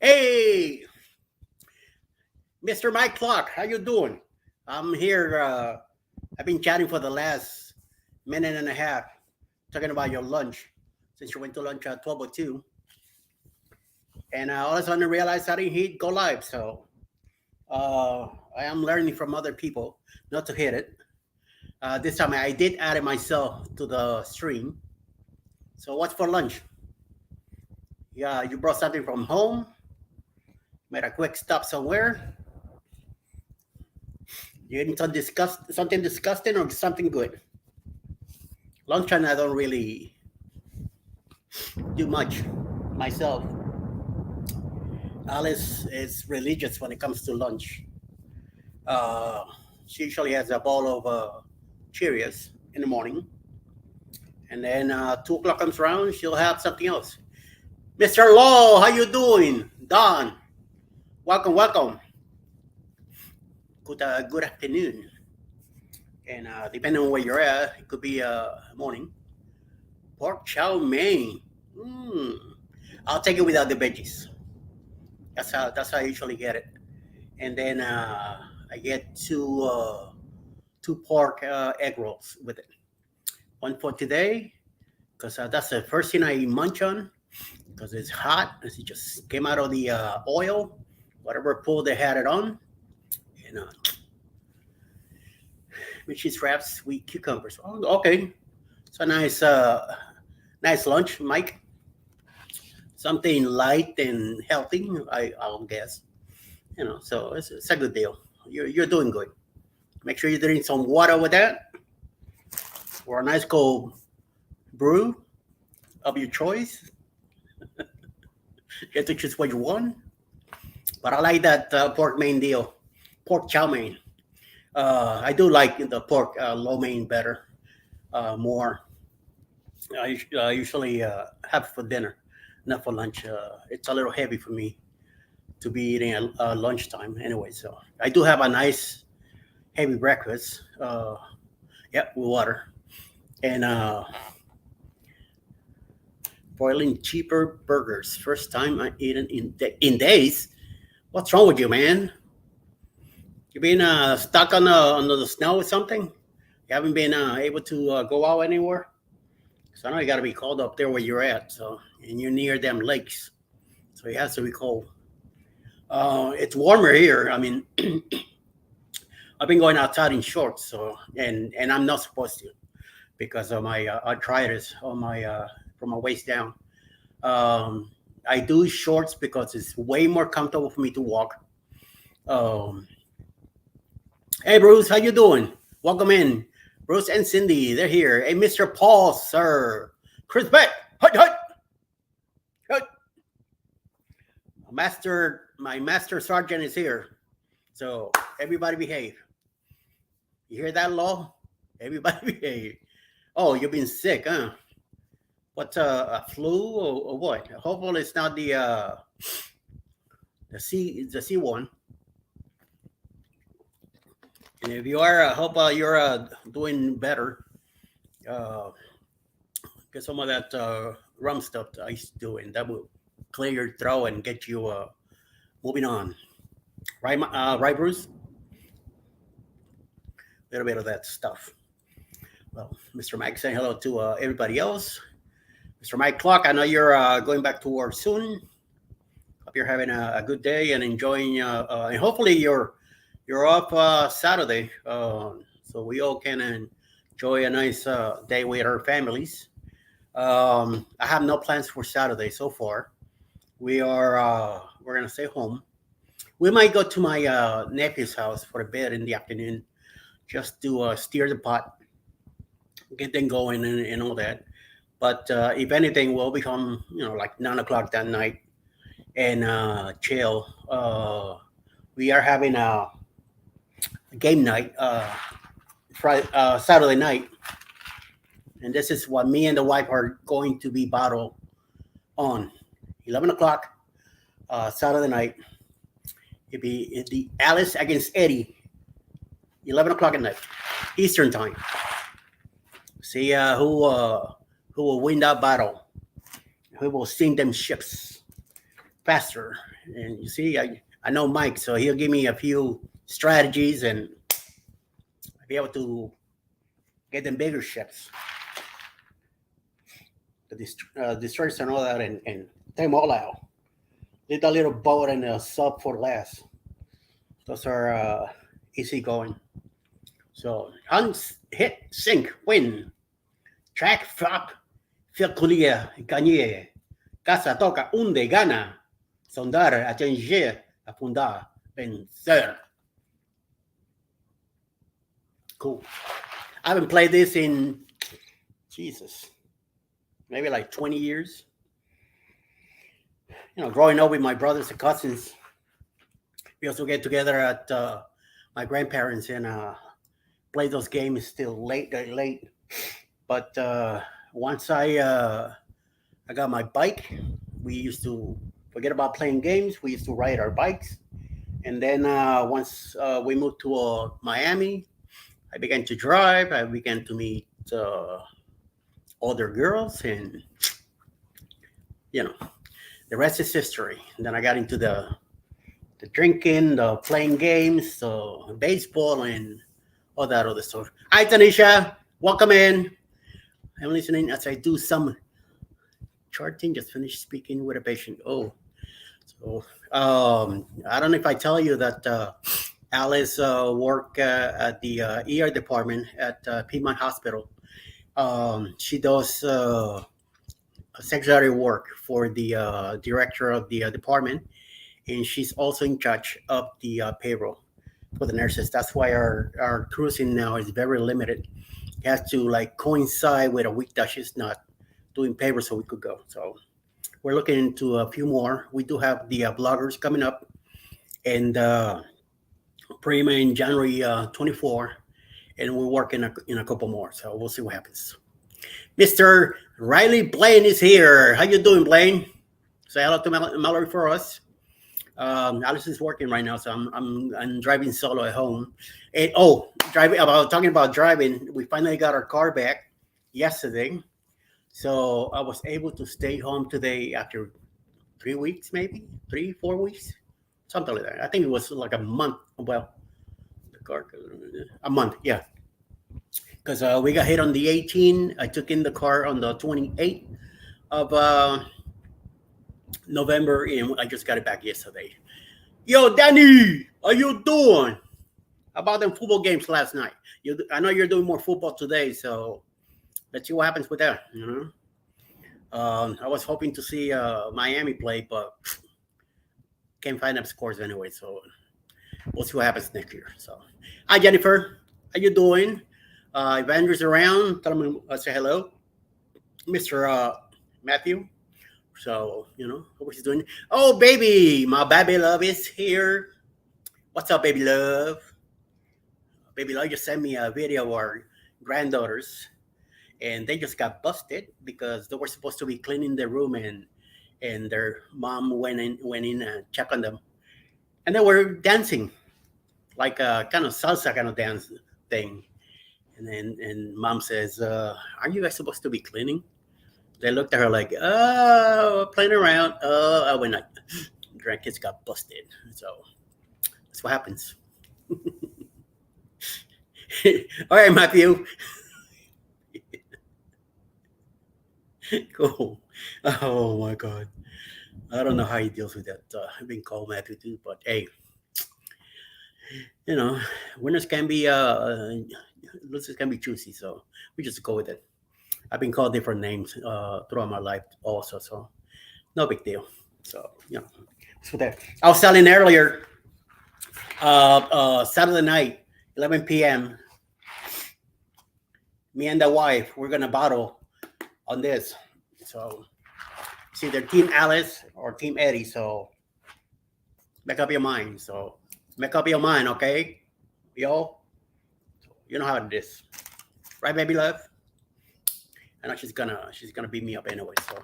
Hey, Mr. Mike Clark, how you doing? I'm here. I've been chatting for the last minute and a half, talking about your lunch, since you went to lunch at 12:02, and all of a sudden I realized I didn't hit go live. So I am learning from other people not to hit it. This time I did add it myself to the stream. So what's for lunch? Yeah, you brought something from home. Made a quick stop somewhere. You eating something disgusting or something good? Lunchtime, I don't really do much myself. Alice is religious when it comes to lunch. Uh, she usually has a bowl of Cheerios in the morning, and then 2 o'clock comes around, she'll have something else. Mr. Law, how you doing? Don, welcome, welcome. Good afternoon. And depending on where you're at, it could be morning. Pork chow mein. Mm. I'll take it without the veggies. That's how I usually get it. And then I get two pork egg rolls with it. One for today, because that's the first thing I munch on, because it's hot. As it just came out of the oil, whatever pull they had it on, and cheese wraps, sweet cucumbers. Oh, okay, it's a nice lunch, Mike. Something light and healthy, I'll guess. So it's a good deal. You're doing good. Make sure you drink some water with that, or a nice cold brew of your choice. You have to choose what you want. But I like that pork main deal, pork chow mein. I do like the pork lo mein better, more. I usually have it for dinner, not for lunch. It's a little heavy for me to be eating at lunchtime anyway. So I do have a nice heavy breakfast. Yeah, with water and boiling cheaper burgers. First time I eaten in days. What's wrong with you, man? You been stuck on under the snow or something? You haven't been able to go out anywhere? So I know you got to be cold up there where you're at. So and you're near them lakes, so it has to be cold. It's warmer here. I mean, I've been going outside in shorts, so and I'm not supposed to because of my arthritis on my from my waist down. I do shorts because it's way more comfortable for me to walk. Um, hey, Bruce, how you doing? Welcome in, Bruce and Cindy. They're here. Hey, Mr. Paul, sir. Chris Beck. Hut, hut, hut. My master sergeant is here. So everybody behave. You hear that, Law? Everybody behave. Oh, you've been sick, huh? What a flu or what? Hopefully it's not the C one. And if you are, I hope you're doing better. Uh, get some of that rum stuff that I used to do, and that will clear your throat and get you moving on. Right, right, Bruce? A little bit of that stuff. Well, Mr. Mike saying hello to everybody else. Mr. Mike Clark, I know you're going back to work soon. Hope you're having a good day and enjoying. And hopefully you're off Saturday, so we all can enjoy a nice day with our families. I have no plans for Saturday so far. We're gonna stay home. We might go to my nephew's house for a bit in the afternoon, just to steer the pot, get them going and all that. But if anything, we'll become like 9 o'clock that night and chill. We are having a game night Friday, Saturday night, and this is what me and the wife are going to be battle on. 11 o'clock Saturday night. It'd be Alice against Eddie. 11 o'clock at night, Eastern time. See who will win that battle. Who will sink them ships? faster. And you see, I know Mike, so he'll give me a few strategies and I'll be able to get them bigger ships, the destroyers and all that, and take them all out. Leave the little boat and a sub for last. Those are easy going. So, Hans, hit, sink, win. Track, flop, circulia, gagné. Casa, toca, hunde, gana. Sondar, attenger, afundar, vencer. Cool. I haven't played this in, Jesus, maybe like 20 years. You know, growing up with my brothers and cousins, we also get together at my grandparents and play those games till late, late. But once I got my bike, we used to forget about playing games. We used to ride our bikes. And then once we moved to Miami, I began to drive. I began to meet older girls, and you know, the rest is history. And then I got into the drinking, the playing games, baseball, and all that other stuff. Hi, Tanisha. Welcome in. I'm listening as I do some charting. Just finished speaking with a patient. Oh, so I don't know if I tell you that Alice work at the ER department at Piedmont Hospital. She does secretary work for the director of the department, and she's also in charge of the payroll for the nurses. That's why our cruising now is very limited. It has to like coincide with a week that she's not doing payroll, so we could go. So we're looking into a few more. We do have the bloggers coming up, and Prima in January 24, and we're working in a couple more. So we'll see what happens. Mr. Riley Blaine is here. How you doing, Blaine? Say hello to Mallory for us. Alice is working right now, so I'm driving solo at home. And talking about driving, we finally got our car back yesterday, so I was able to stay home today after 3 weeks, maybe 4 weeks, something like that. I think it was like a month. Well, the car, a month, yeah. Because we got hit on the 18th. I took in the car on the 28th of November, and I just got it back yesterday. Yo, Danny, how you doing? How about them football games last night? I know you're doing more football today, so let's see what happens with that. You know, I was hoping to see Miami play, but can't find up scores anyway. So we'll see what happens next year. So, hi Jennifer, how you doing? Evander's around. Tell him say hello, Mr. Matthew. So, you know, what he's doing. Oh, baby, my baby love is here. What's up, baby love? Baby love just sent me a video of our granddaughters, and they just got busted because they were supposed to be cleaning their room, and their mom went in and checked on them, and they were dancing, like a kind of salsa kind of dance thing. And mom says, "Aren't you guys supposed to be cleaning?" They looked at her like, "Oh, playing around." Oh, when grandkids got busted. So that's what happens. All right, Matthew. Cool. Oh my God. I don't know how he deals with that. I've been called Matthew too, but hey, you know, winners can be losers can be choosy, so we just go with it. I've been called different names throughout my life also, so no big deal. So, you know, so that I was telling earlier, Saturday night, 11 p.m., me and the wife, we're gonna battle on this. So it's either Team Alice or Team Eddie. So make up your mind. So make up your mind, okay? Yo, you know how it is, right, baby love? I know she's gonna beat me up anyway. So,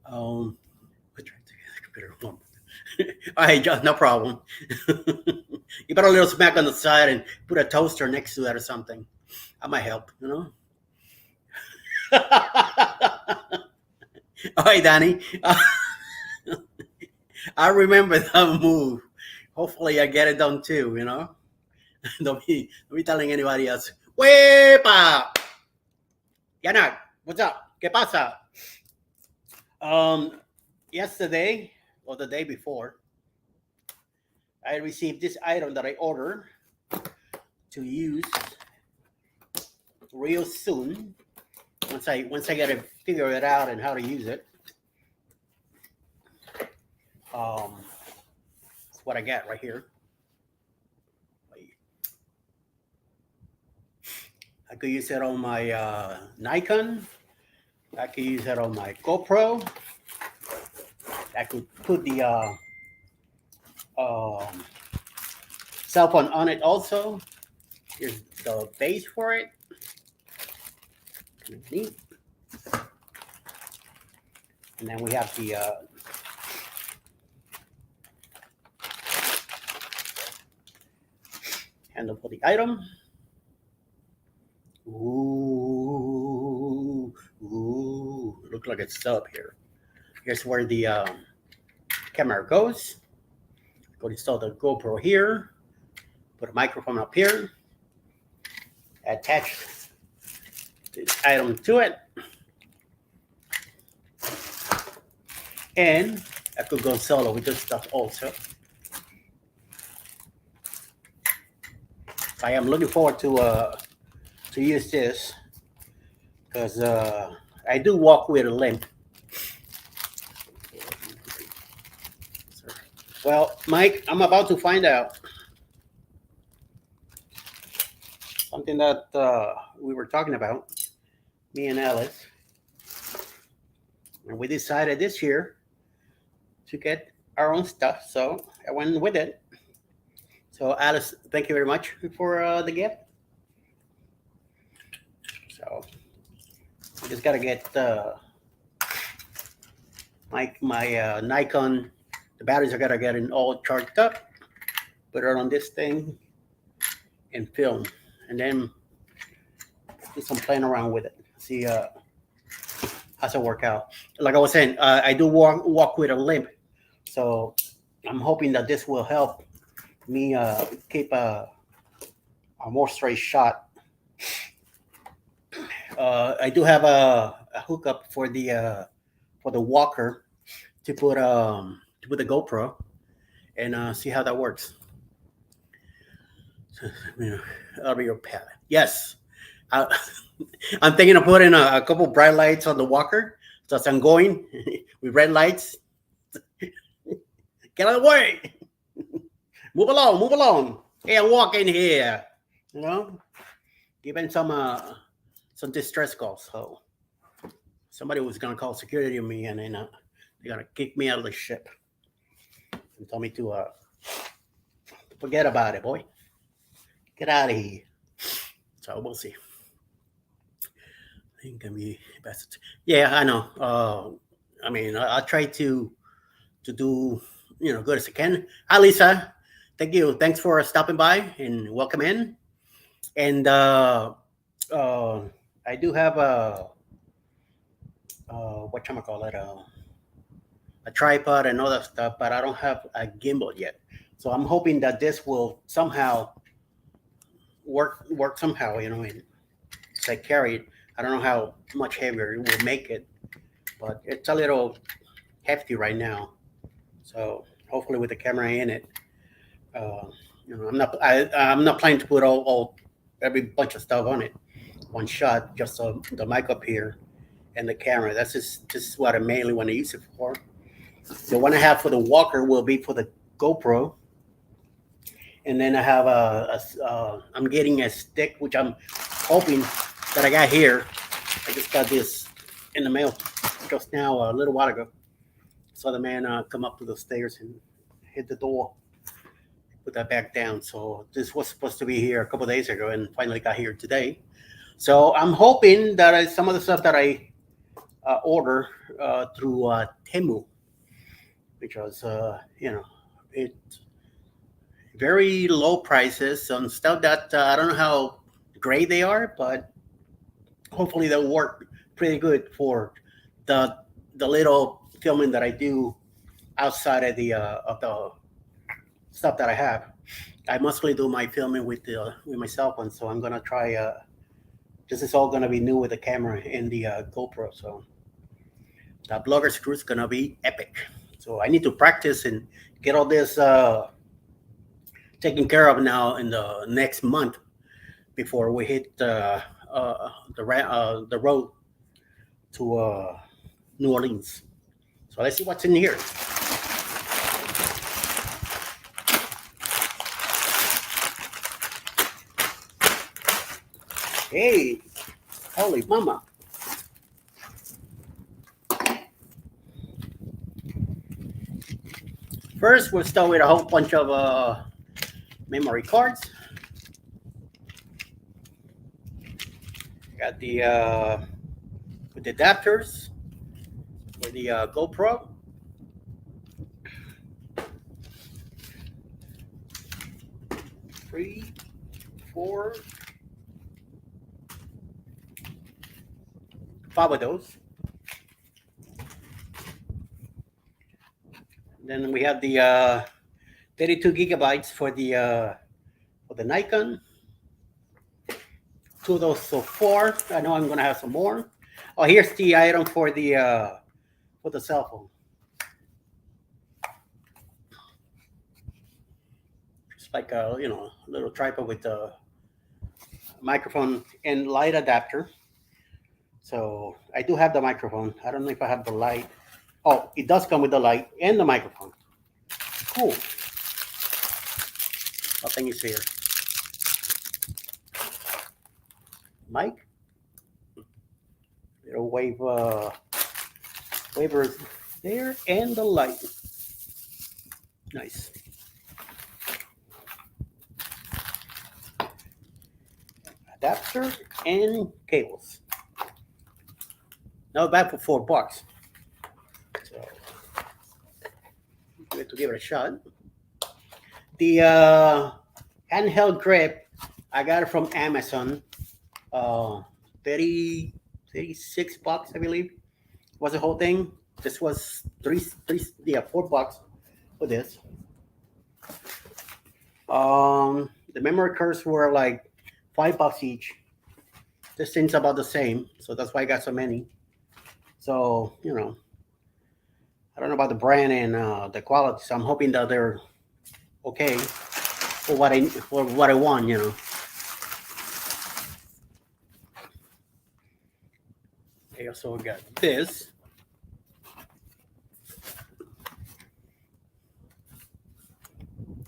we're trying to get the computer warm. All right, John, no problem. You put a little smack on the side and put a toaster next to that or something. That might help, you know. All right, Danny. I remember that move. Hopefully, I get it done too. Don't be telling anybody else. Wepa, Yanak, what's up? ¿Qué pasa? Um, Yesterday or the day before, I received this item that I ordered to use real soon. Once I get to figure it out and how to use it. That's what I got right here. I could use it on my Nikon. I could use it on my GoPro. I could put the um, cell phone on it also. Here's the base for it. Kind of neat. And then we have the handle for the item. Ooh, look like it's up here. Here's where the camera goes. Go install the GoPro here. Put a microphone up here. Attach the item to it. And I could go solo with this stuff also. I am looking forward to use this because I do walk with a limp. Well, Mike, I'm about to find out something that we were talking about, me and Alice, and we decided this year to get our own stuff, so I went with it. So, Alice, thank you very much for the gift. So, I just gotta get my Nikon. The batteries I gotta get it all charged up. Put it on this thing and film, and then do some playing around with it. See how's it work out. Like I was saying, I do walk with a limp, so I'm hoping that this will help me keep a more straight shot. I do have a hookup for the walker to put the GoPro and see how that works. That'll be your pet. Yes, I'm thinking of putting a couple bright lights on the walker. So as I'm going with red lights, get out of the way. Move along, move along. Hey, I'm walking here. Giving some distress calls. So somebody was gonna call security on me, and then they're gonna kick me out of the ship and tell me to forget about it, boy. Get out of here. So we'll see. I think can be best. Yeah, I know. I mean, I'll try to do good as I can. Hi, Lisa. Thank you. Thanks for stopping by and welcome in. And I do have a a tripod and all that stuff, but I don't have a gimbal yet. So I'm hoping that this will somehow work somehow. And I carry it. I don't know how much heavier it will make it, but it's a little hefty right now. So hopefully with the camera in it, I'm not planning to put all every bunch of stuff on it, one shot, just the mic up here and the camera. That's just what I mainly want to use it for. The one I have for the walker will be for the GoPro, and then I have I'm getting a stick, which I'm hoping that I got here. I just got this in the mail just now a little while ago. Saw the man come up to the stairs and hit the door, put that back down. So this was supposed to be here a couple of days ago and finally got here today. So I'm hoping that some of the stuff that I order through Temu, because it's very low prices on stuff that I don't know how great they are, but hopefully they'll work pretty good for the little filming that I do outside of the stuff that I have. I mostly do my filming with my cell phone, so I'm gonna try. This is all gonna be new with the camera and the GoPro, so the blogger screw is gonna be epic. So I need to practice and get all this taken care of now in the next month before we hit the road to New Orleans. So let's see what's in here. Hey, holy mama. First, we'll start with a whole bunch of memory cards. Got the with the adapters for the GoPro. Three, 4, 5 of those. Then we have the 32 gigabytes for the Nikon. 2 of those so far. I know I'm gonna have some more. Oh, here's the item for the cell phone. It's like a little tripod with a microphone and light adapter. So I do have the microphone. I don't know if I have the light. Oh, it does come with the light and the microphone. Cool. Nothing is here. Mic. Little wavers there, and the light. Nice. Adapter and cables. Not bad for $4. So to give it a shot. The handheld grip, I got it from Amazon. 36 bucks, I believe, was the whole thing. This was $4 for this. The memory cards were like $5 each. This thing's about the same, so that's why I got so many. So I don't know about the brand and the quality. So I'm hoping that they're okay for what I want. Okay, so we got this.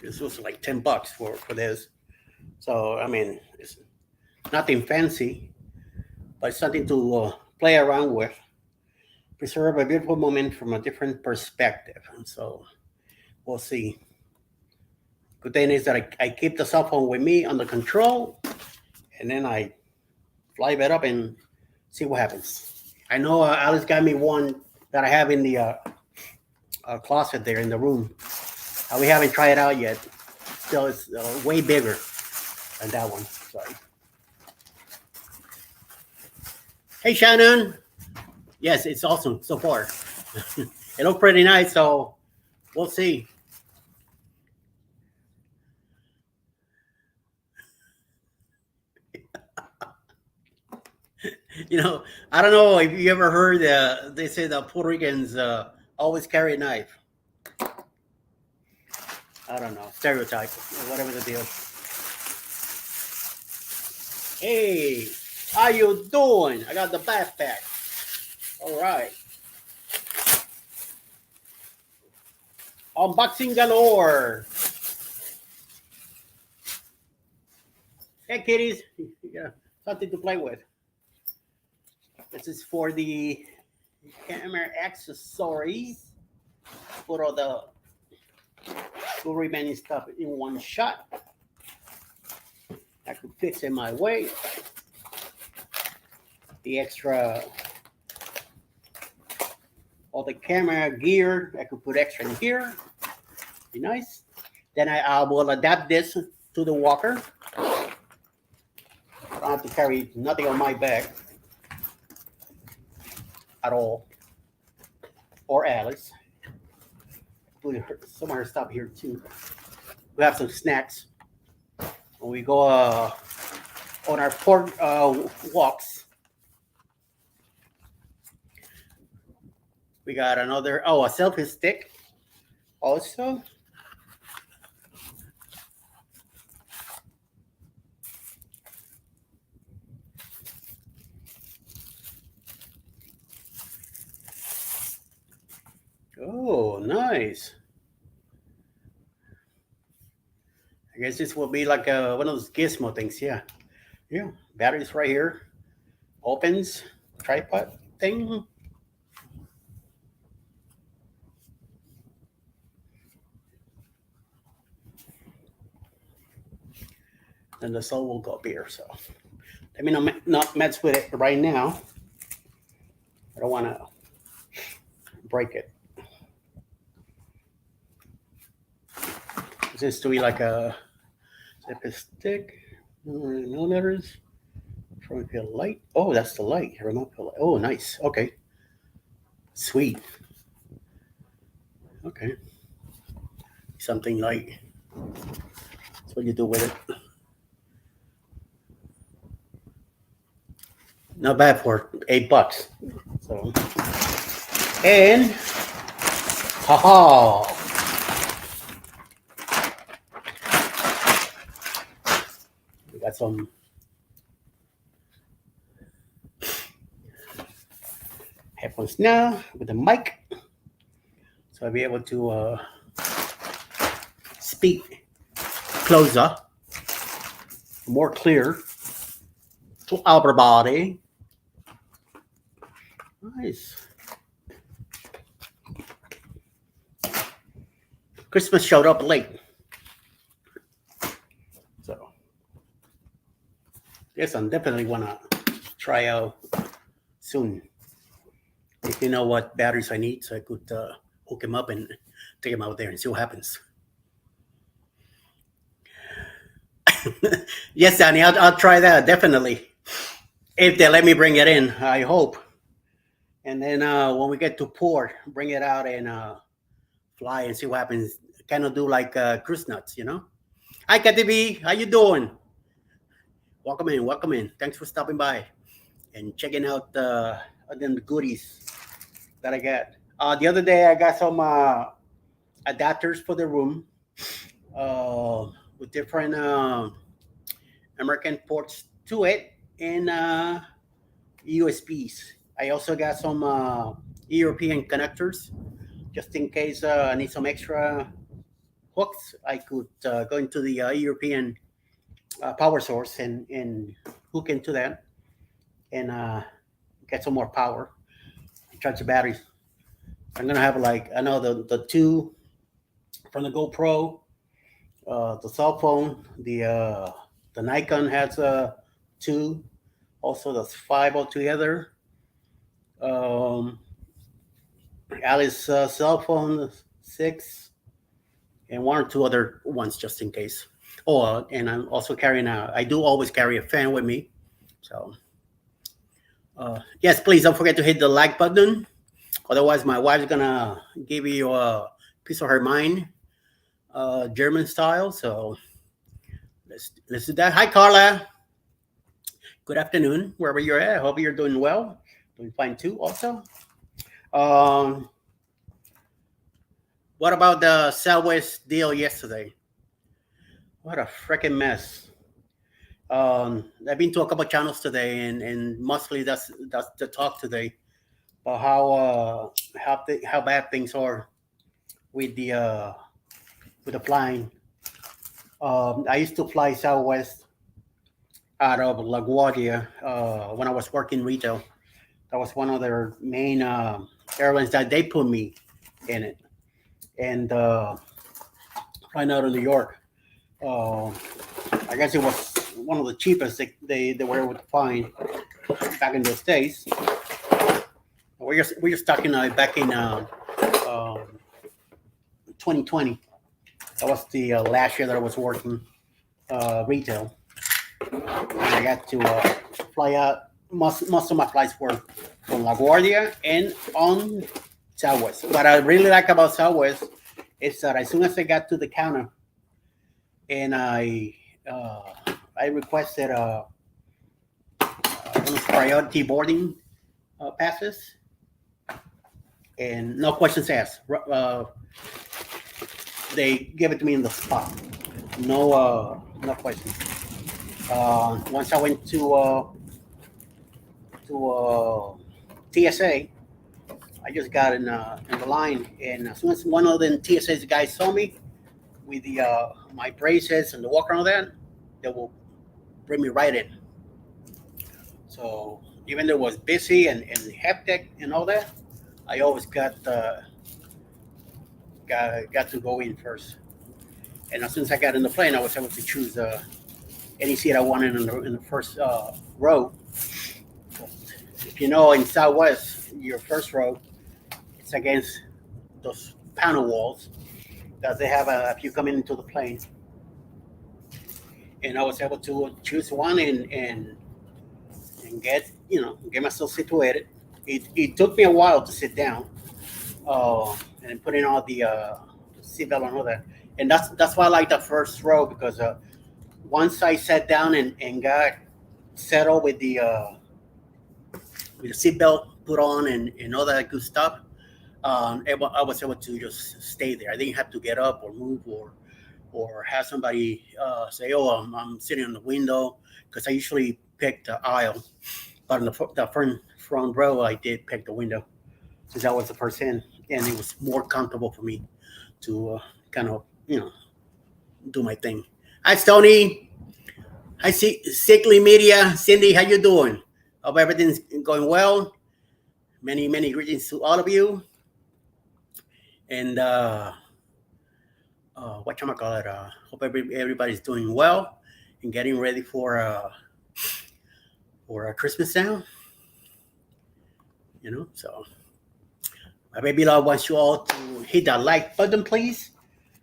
This was like $10 for this. So I mean, it's nothing fancy, but it's something to play around with. Preserve a beautiful moment from a different perspective. And so we'll see. Good thing is that I keep the cell phone with me under control, and then I fly it up and see what happens. I know Alice got me one that I have in the closet there in the room. We haven't tried it out yet. Still, it's way bigger than that one. Sorry. Hey, Shannon. Yes, it's awesome so far. It looks pretty nice, so we'll see. I don't know if you ever heard they say that Puerto Ricans always carry a knife. I don't know, stereotype or whatever the deal. Hey, how you doing? I got the backpack. All right. Unboxing galore. Hey, kitties. Yeah, something to play with. This is for the camera accessories. Put all the remaining stuff in one shot. I could fix it my way. The extra, all the camera gear, I could put extra in here. Be nice. Then I will adapt this to the walker. I don't have to carry nothing on my back at all, or Alice. some of her stuff here too. We have some snacks when we go on our port walks. We got another a selfie stick also. Oh, nice. I guess this will be like one of those gizmo things. Yeah. Yeah. Batteries right here. Opens. Tripod thing. And the soul will go up here. So let me not mess with it right now. I don't want to break it. This is to be like a stick, millimeters. Remote pill light. Oh, that's the light. Remote pill light. Oh, nice. Okay. Sweet. Okay. Something like that's what you do with it. Not bad for $8. So and haha. We got some headphones now with the mic, so I'll be able to speak closer, more clear to everybody. Nice. Christmas showed up late, so yes, I definitely want to try out soon. If you know what batteries I need, so I could hook them up and take them out there and see what happens. Yes, Danny, I'll try that definitely. If they let me bring it in, I hope. And then when we get to port, bring it out and fly and see what happens. Kind of do like cruise nuts, you know. Hi, KTV, how you doing? Welcome in, welcome in. Thanks for stopping by and checking out the goodies that I got. The other day, I got some adapters for the room with different American ports to it and USBs. I also got some European connectors just in case I need some extra hooks. I could go into the European power source and hook into that and get some more power, charge the batteries. I'm gonna have like I know the two from the GoPro, the cell phone, the Nikon has two, also the five altogether. Alice cell phone 6, and one or two other ones just in case. Oh, and I'm also carrying I do always carry a fan with me. So, yes, please don't forget to hit the like button. Otherwise, my wife's gonna give you a piece of her mind, German style. So let's do that. Hi, Carla. Good afternoon, wherever you're at. I hope you're doing well, doing fine too. Also, what about the Southwest deal yesterday? What a freaking mess. I've been to a couple channels today, and mostly that's the talk today about how bad things are with the flying. I used to fly Southwest out of LaGuardia when I was working retail. That was one of their main airlines that they put me in it, and flying out of New York. I guess it was one of the cheapest they were able to find back in those days. We're just talking back in 2020. That was the last year that I was working retail. And I got to fly out. Most of my flights were from LaGuardia and on Southwest. What I really like about Southwest is that as soon as I got to the counter and uh, I requested one of priority boarding passes and no questions asked. They gave it to me in the spot. No questions. Once I went to TSA, I just got in the line, and as soon as one of the TSA guys saw me with the my braces and the walker and all that, they will bring me right in. So even though it was busy and hectic and all that, I always got to go in first. And as soon as I got in the plane, I was able to choose any seat I wanted in the first row. If you know, in Southwest, your first row, it's against those panel walls that they have if you come into the plane. And I was able to choose one and get myself situated. It took me a while to sit down and put in all the seatbelt and all that. And that's why I like the first row because once I sat down and got settled with the seatbelt put on and all that good stuff, I was able to just stay there. I didn't have to get up or move or have somebody say, "Oh, I'm sitting on the window," because I usually pick the aisle, but in the front row, I did pick the window since I was the first in, and it was more comfortable for me to kind of do my thing. Hi, Stony. Hi, Sickly Media. Cindy, how you doing? Hope everything's going well. Many greetings to all of you. And what you call it? Hope everybody's doing well and getting ready for Christmas now. So my baby love wants you all to hit that like button, please.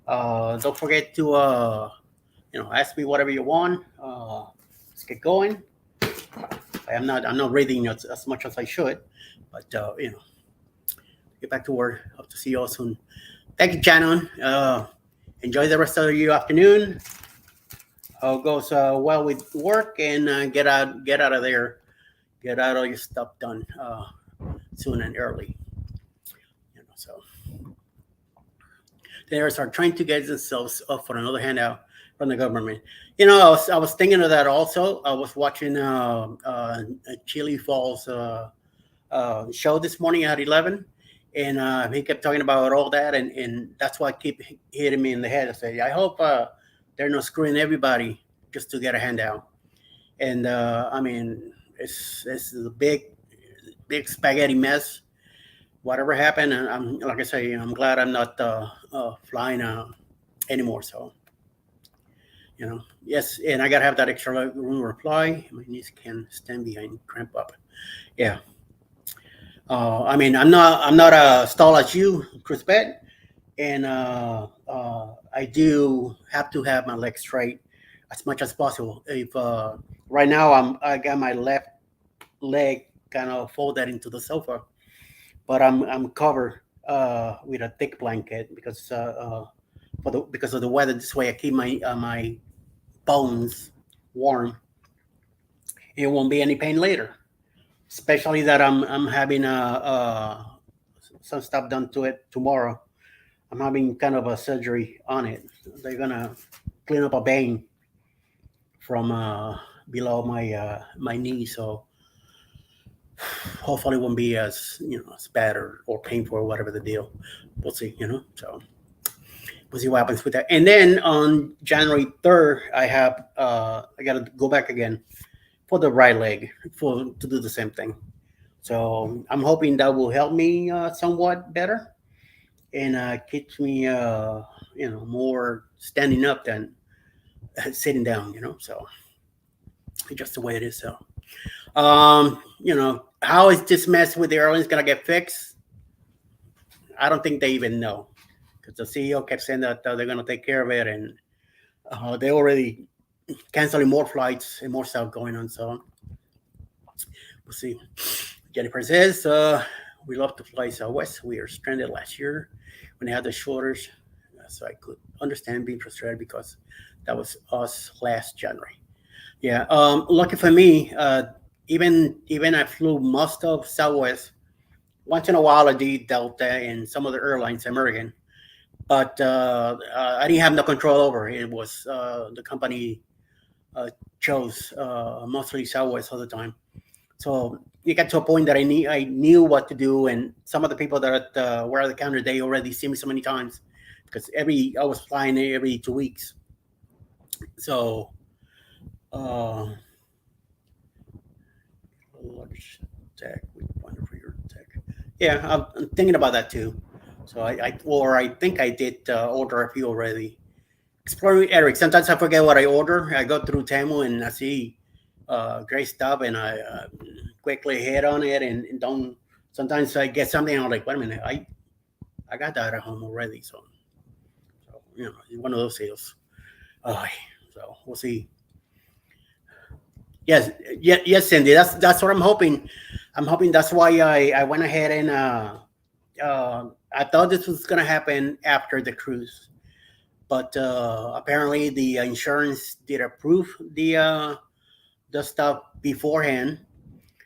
Don't forget to ask me whatever you want. Let's get going. I'm not reading as much as I should, but get back to work. Hope to see you all soon. Thank you, Shannon. Enjoy the rest of your afternoon. Hope goes well with work and get out of there. Get out all your stuff done soon and early. So they are trying to get themselves up for another handout from the government. I was thinking of that also. I was watching Chili Falls show this morning at 11, and he kept talking about all that, and that's why it keep hitting me in the head. I say, I hope they're not screwing everybody just to get a handout. And I mean, it's a big spaghetti mess. Whatever happened, and I'm like I say, I'm glad I'm not flying anymore. So yes, and I gotta have that extra room reply. My knees can't stand behind cramp up. Yeah. I mean, I'm not as tall as you, Chris Bet, and I do have to have my legs straight as much as possible. If right now I got my left leg kind of folded into the sofa, but I'm covered with a thick blanket because of the weather. This way, I keep my bones warm. It won't be any pain later, especially that I'm having some stuff done to it tomorrow. I'm having kind of a surgery on it. They're gonna clean up a vein from below my knee, so hopefully it won't be as bad or painful or whatever the deal. We'll see. So we'll see what happens with that. And then on January 3rd, I gotta go back again for the right leg to do the same thing. So I'm hoping that will help me somewhat better and keeps me more standing up than sitting down. So it's just the way it is. So how is this mess with the airlines gonna get fixed? I don't think they even know because the CEO kept saying that they're gonna take care of it, and they already canceling more flights and more stuff going on. So we'll see. Jennifer says we love to fly Southwest. We were stranded last year when they had the shortage So I could understand being frustrated because that was us last January. Yeah. Lucky for me, even I flew most of Southwest. Once in a while, I did Delta and some other airlines, American, but I didn't have no control over it. It was the company uh, chose mostly Southwest all the time. So it got to a point that I knew what to do, and some of the people that were at the counter, they already see me so many times because every I was flying every 2 weeks. So uh, large tech, we wonder for your tech. Yeah, I'm thinking about that too. So I think I did order a few already. Exploring Eric. Sometimes I forget what I order. I go through Temu and I see great stuff, and I quickly hit on it and don't. Sometimes I get something. I'm like, wait a minute, I got that at home already. So it's one of those sales. Uh, so we'll see. Yes, yes, Cindy. That's what I'm hoping. I'm hoping that's why I went ahead and I thought this was gonna happen after the cruise, but apparently the insurance did approve the stuff beforehand.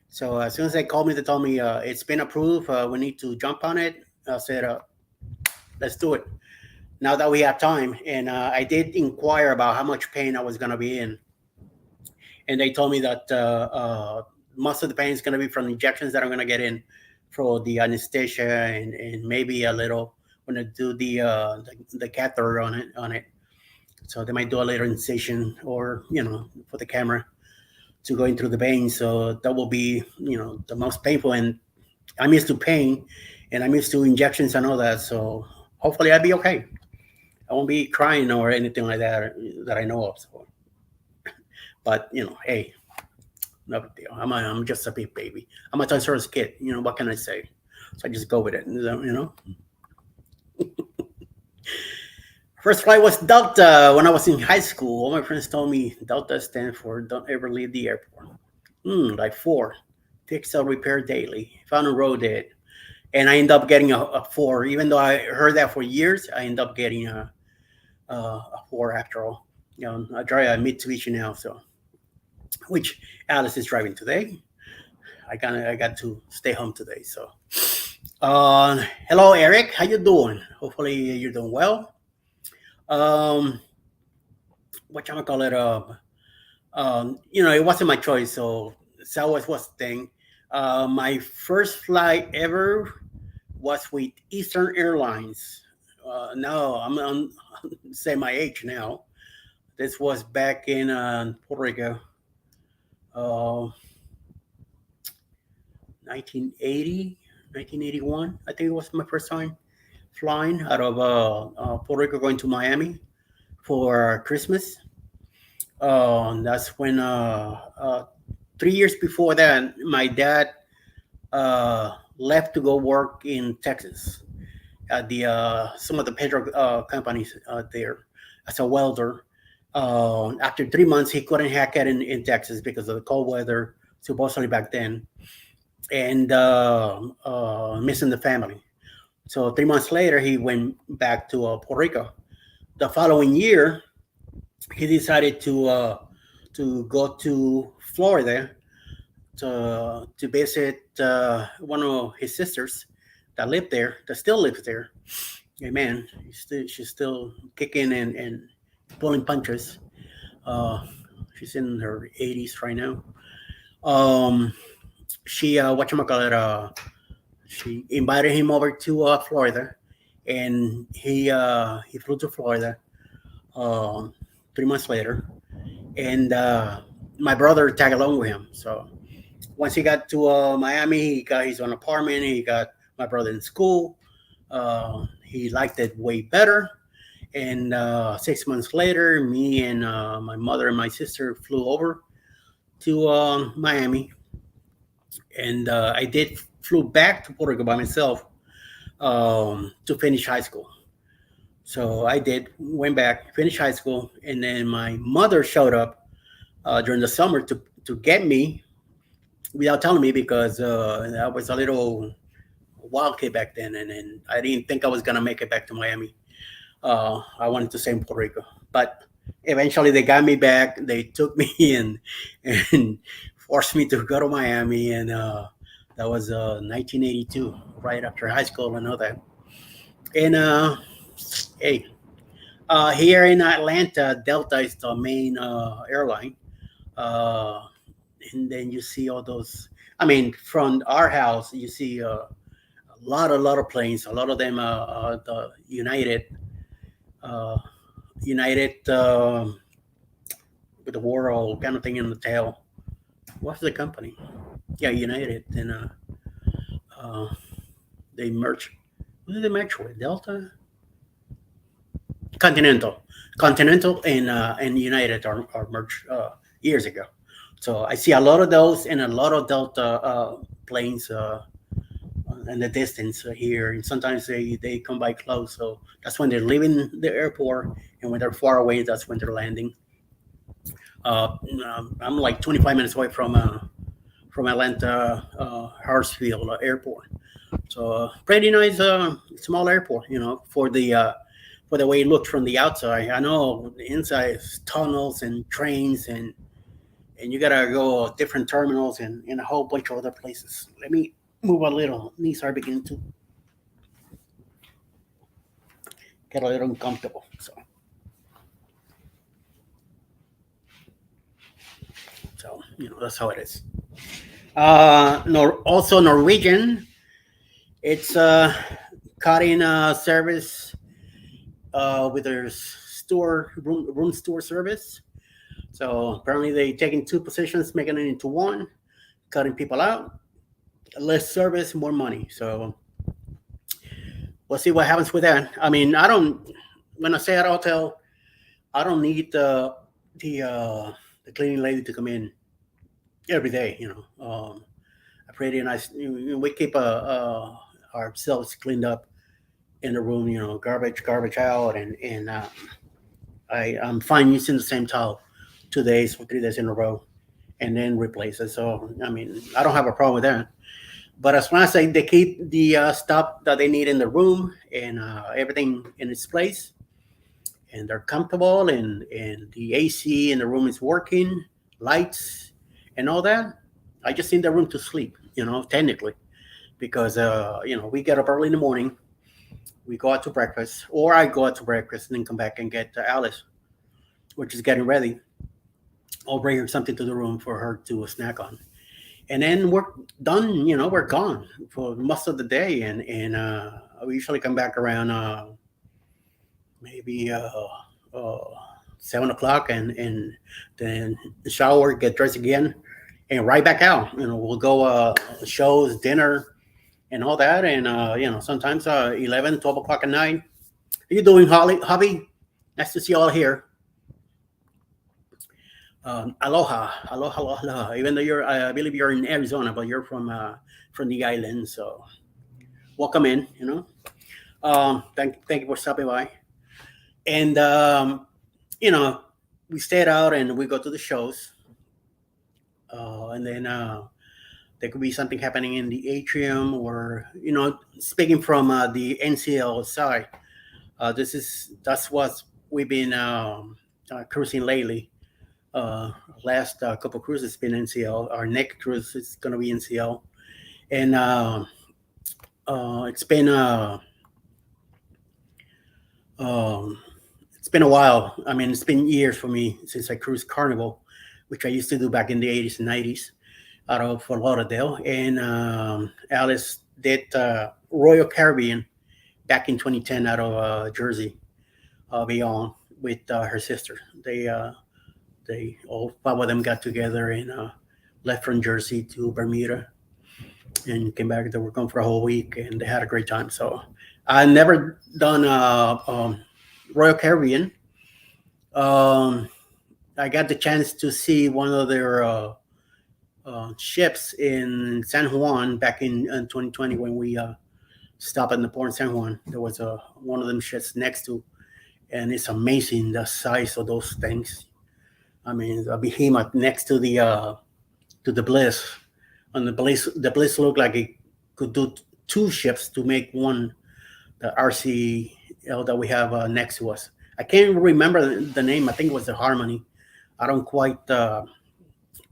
So as soon as they called me, they told me it's been approved. We need to jump on it. I said, let's do it now that we have time. And I did inquire about how much pain I was gonna be in, and they told me that most of the pain is going to be from the injections that I'm going to get in for the anesthesia and maybe a little when I do the catheter on it. So they might do a little incision or for the camera to go in through the vein. So that will be the most painful. And I'm used to pain, and I'm used to injections and all that. So hopefully I'll be okay. I won't be crying or anything like that I know of. So, but hey, no big deal. I'm just a big baby. I'm a Toy Story kid. What can I say? So I just go with it. First flight was Delta when I was in high school. All my friends told me Delta stands for don't ever leave the airport. Like four. Fix or repair daily. Found a road it. And I end up getting a four. Even though I heard that for years, I end up getting a four after all. I drive a Mitsubishi now, so which Alice is driving today. I got to stay home today. So, hello, Eric. How you doing? Hopefully you're doing well. Um, what you call it? It wasn't my choice, so Southwest was the thing. My first flight ever was with Eastern Airlines. No, I'm say my age now. This was back in Puerto Rico. Uh, 1980, 1981. I think it was my first time flying out of Puerto Rico going to Miami for Christmas. That's when 3 years before that, my dad left to go work in Texas at the some of the petro companies there as a welder. After 3 months, he couldn't hack it in Texas because of the cold weather, supposedly back then, and missing the family. So 3 months later, he went back to Puerto Rico. The following year, he decided to go to Florida to visit one of his sisters that lived there, that still lives there. Hey man, she's still kicking and pulling punches. Uh, she's in her 80s right now. Um, she whatchamacallit, she invited him over to Florida, and he flew to Florida um, 3 months later, and my brother tagged along with him. So once he got to Miami, he got his own apartment. He got my brother in school. He liked it way better. And 6 months later, me and my mother and my sister flew over to Miami, and I did flew back to Puerto Rico by myself to finish high school. So I did went back, finished high school, and then my mother showed up during the summer to get me without telling me because I was a little wild kid back then, and I didn't think I was gonna make it back to Miami. I wanted to stay in Puerto Rico, but eventually they got me back. They took me and forced me to go to Miami, and that was 1982, right after high school and all that. And hey, here in Atlanta, Delta is the main airline. Uh, and then you see all those. I mean, from our house, you see lot of planes. A lot of them the uh, United with the world kind of thing in the tail. What's the company? Yeah, United. And uh, they merge. What did they merge with? Delta, Continental, Continental, and United are merged years ago. So I see a lot of those and a lot of Delta planes in the distance here, and sometimes they come by close. So that's when they're leaving the airport, and when they're far away, that's when they're landing. I'm like 25 minutes away from Atlanta Hartsfield Airport. So pretty nice small airport, for the way it looked from the outside. I know the inside is tunnels and trains and you gotta go different terminals and a whole bunch of other places. Let me move a little. Knees are beginning to get a little uncomfortable. So that's how it is. Also Norwegian. It's cutting service with their store room store service. So apparently they taking two positions, making it into one, cutting people out, less service, more money. So we'll see what happens with that. I mean, I don't. When I say at a hotel, I don't need the uh, the cleaning lady to come in every day. A pretty nice. We keep ourselves cleaned up in the room. Garbage out, and I'm fine using the same towel 2 days or 3 days in a row, and then replace it. So I mean, I don't have a problem with that. But as long as they keep the stuff that they need in the room and everything in its place, and they're comfortable, and the AC in the room is working, lights, and all that, I just need the room to sleep. Technically, because we get up early in the morning, we go out to breakfast, or I go out to breakfast and then come back and get Alice, which is getting ready. I'll bring her something to the room for her to snack on, and then we're done. We're gone for most of the day, and we usually come back around maybe 7 o'clock, and then shower, get dressed again, and right back out. We'll go shows, dinner, and all that, and sometimes 11, 12 o'clock at night. How you doing, Hobby? Nice to see you all here. Aloha, aloha, aloha, aloha. Even though I believe you're in Arizona, but you're from the island, so welcome in. Thank you for stopping by. And we stayed out and we go to the shows, and then there could be something happening in the atrium, or speaking from the NCL side. That's what we've been cruising lately. Last couple cruises been NCL. Our next cruise is going to be NCL, and it's been um, it's been a while. I mean, it's been years for me since I cruised Carnival, which I used to do back in the 80s and 90s out of Fort Lauderdale. And Alice did Royal Caribbean back in 2010 out of Jersey, beyond with her sister. They all five of them got together and left from Jersey to Bermuda and came back. They were gone for a whole week and they had a great time. So I never done Royal Caribbean. Um, I got the chance to see one of their ships in San Juan back in 2020 when we stopped in the port in San Juan. There was one of them ships next to, and it's amazing the size of those things. I mean, a behemoth next to the Bliss, and the Bliss looked like it could do two ships to make one, the RC that we have next to us. I can't remember the name. I think it was the Harmony. I don't quite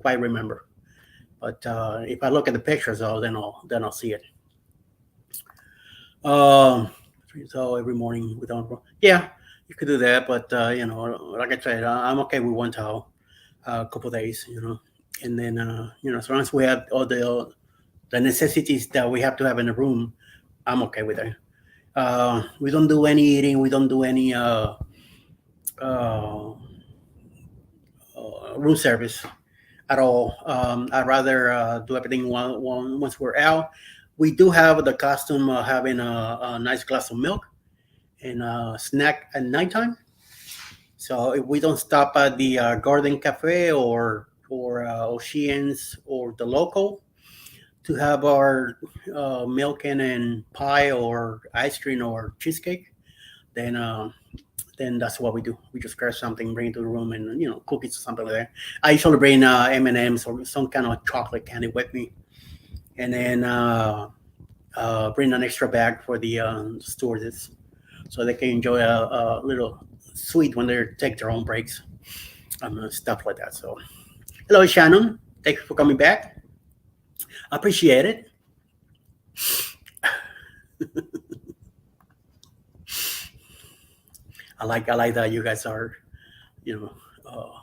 remember. But if I look at the pictures, then I'll see it. Um, so every morning without, yeah, you could do that. But like I said, I'm okay with one towel, a couple days, and then as long as we have all the necessities that we have to have in the room, I'm okay with that. We don't do any eating. We don't do any uh, room service at all. I'd rather do everything once we're out. We do have the custom of having a nice glass of milk and a snack at nighttime. So if we don't stop at the Garden Cafe or Oceans or the local to have our milk and pie or ice cream or cheesecake, then then that's what we do. We just grab something, bring it to the room, and cookies or something like that. I usually bring M&Ms or some kind of chocolate candy with me, and then bring an extra bag for the stewardess so they can enjoy a little sweet when they take their own breaks, stuff like that. So, hello, Shannon. Thank you for coming back. I appreciate it. I like that you guys are, you know, uh,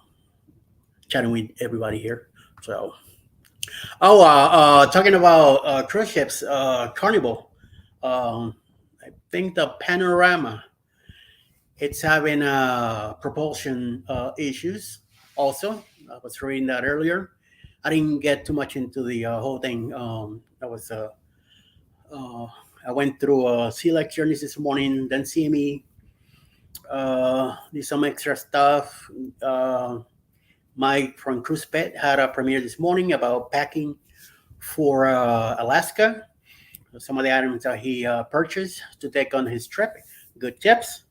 chatting with everybody here. So, talking about cruise ships, Carnival. I think the Panorama it's having propulsion issues. Also, I was reading that earlier. I didn't get too much into the whole thing. That was uh, I went through Select Journeys this morning, then CME, did some extra stuff. Mike from Cruise Pet had a premiere this morning about packing for Alaska. Some of the items that he purchased to take on his trip. Good tips.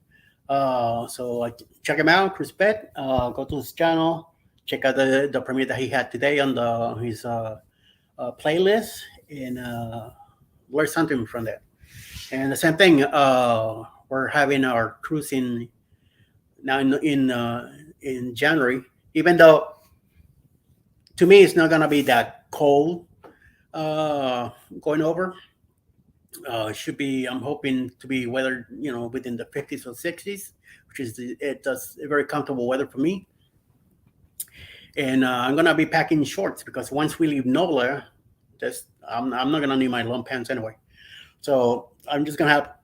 So check him out, Chris Pett. Go to his channel. Check out the premiere that he had today on his playlist and learn something from that. And the same thing, we're having our cruising now in January. Even though to me it's not gonna be that cold uh, going over. It should be. I'm hoping to be weather, within the 50s or 60s, which is does very comfortable weather for me. And I'm gonna be packing shorts because once we leave NOLA, just I'm not gonna need my long pants anyway. So I'm just gonna have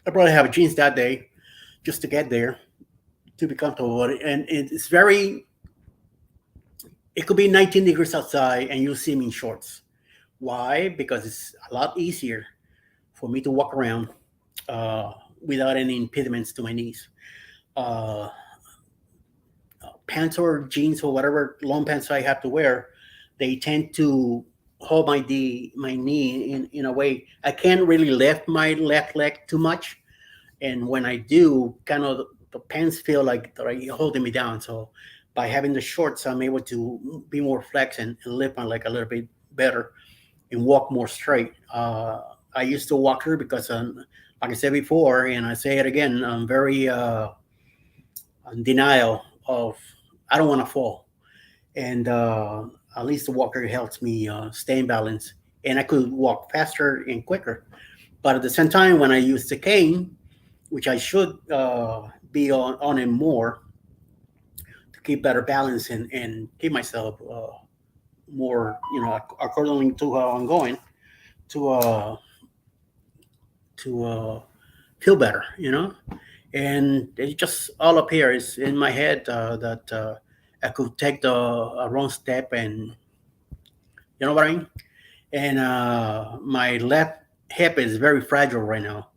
I probably have jeans that day just to get there to be comfortable. And it's very. It could be 19 degrees outside and you'll see me in shorts. Why? Because it's a lot easier for me to walk around uh, without any impediments to my knees. Uh, Pants or jeans or whatever long pants I have to wear, they tend to hold my knee in a way I can't really lift my left leg too much, and when I do, kind of the pants feel like they're holding me down. So by having the shorts, I'm able to be more flex and lift my leg a little bit better and walk more straight. I used to walk her because, like I said before, and I say it again, I'm very in denial of I don't want to fall, and at least the walker helps me stay in balance, and I could walk faster and quicker. But at the same time, when I use the cane, which I should be on it more to keep better balance and keep myself more, accordingly to how I'm going to feel better, And it's just all up here is in my head that I could take the wrong step, and you know what I mean. And my left hip is very fragile right now,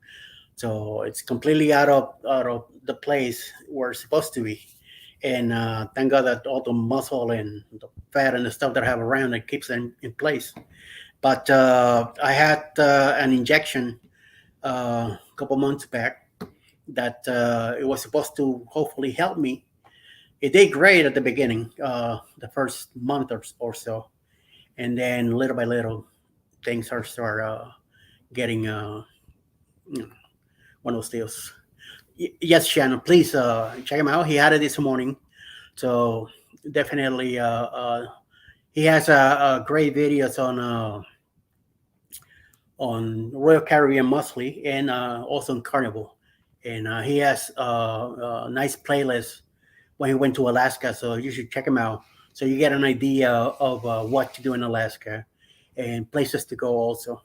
so it's completely out of the place where it's supposed to be. And thank God that all the muscle and the fat and the stuff that I have around it keeps it in place. But I had an injection a couple months back that it was supposed to hopefully help me. It did great at the beginning, the first month or so, and then little by little, things are start getting you know, one of those deals. Yes, Shannon, please check him out. He had it this morning, so definitely he has a great videos on Royal Caribbean mostly, and also on Carnival. And he has a nice playlist when he went to Alaska, so you should check him out. So you get an idea of what to do in Alaska and places to go also.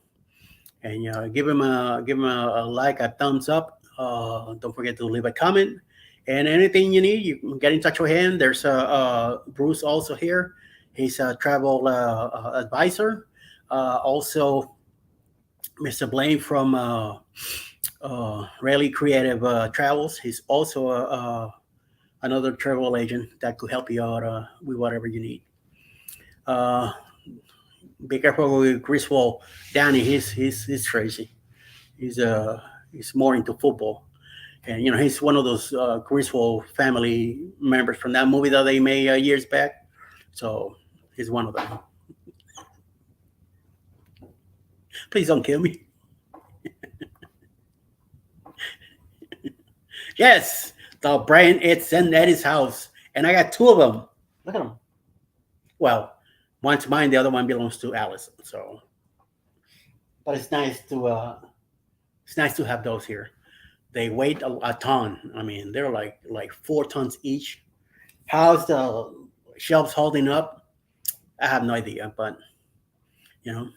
And give him a like, a thumbs up. Don't forget to leave a comment. And anything you need, you can get in touch with him. There's Bruce also here. He's a travel advisor. Also, Mr. Blaine from Rally Creative Travels. He's also another travel agent that could help you out with whatever you need. Uh, be careful with Griswold. Danny, he's crazy. He's more into football, and he's one of those Griswold family members from that movie that they made years back. So he's one of them. Please don't kill me. Yes, the brain it's in Eddie's house, and I got two of them. Look at them. Well, one's mine, the other one belongs to Alice. So, but it's nice to have those here. They weigh a ton. I mean, they're like 4 tons each. How's the shelves holding up? I have no idea, but you know,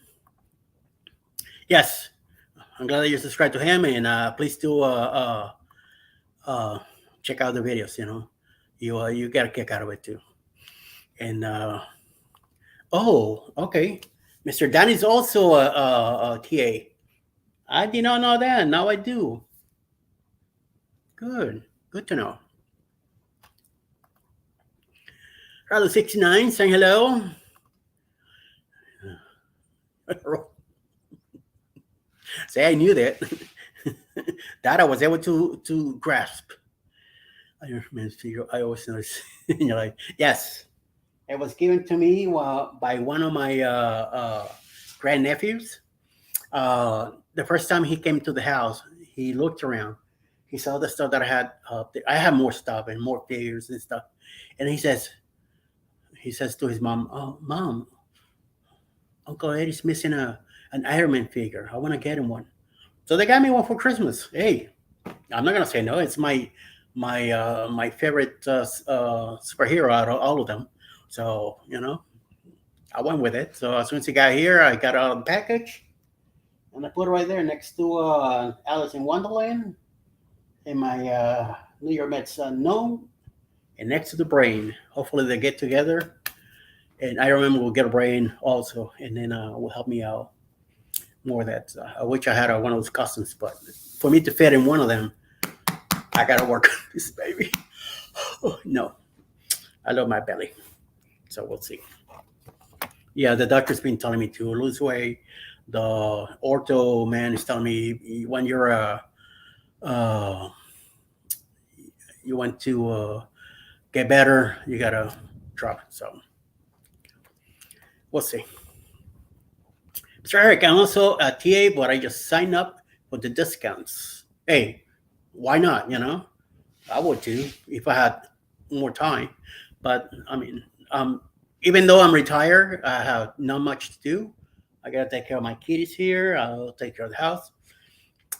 yes, I'm glad that you subscribed to him, and please do check out the videos. You get a kick out of it too. And oh, okay, Mr. Danny's also a TA. I did not know that. Now I do. Good, good to know. Carlos 69 saying hello. Say I knew that. That I was able to grasp. I always notice. You're like, yes, it was given to me by one of my grandnephews. The first time he came to the house, he looked around. He saw the stuff that I had. I have more stuff and more figures and stuff. And he says to his mom, "Oh, mom, Uncle Eddie's missing an Iron Man figure. I want to get him one." So they got me one for Christmas. Hey, I'm not gonna say no. It's my favorite superhero out of all of them. So I went with it. So as soon as he got here, I got out of the package and I put it right there next to Alice in Wonderland and my New York Mets gnome, and next to the brain. Hopefully they get together, and I remember we'll get a brain also, and then will help me out more. That I wish I had one of those customs, but for me to fit in one of them, I gotta work on this baby. Oh, no, I love my belly, so we'll see. Yeah, the doctor's been telling me to lose weight. The ortho man is telling me when uh, you want to get better, you gotta drop it. So we'll see. Mr. Eric, I'm also a TA, but I just signed up for the discounts. Hey, why not? I would too if I had more time. But I mean, even though I'm retired, I have not much to do. I gotta take care of my kitties here. I'll take care of the house.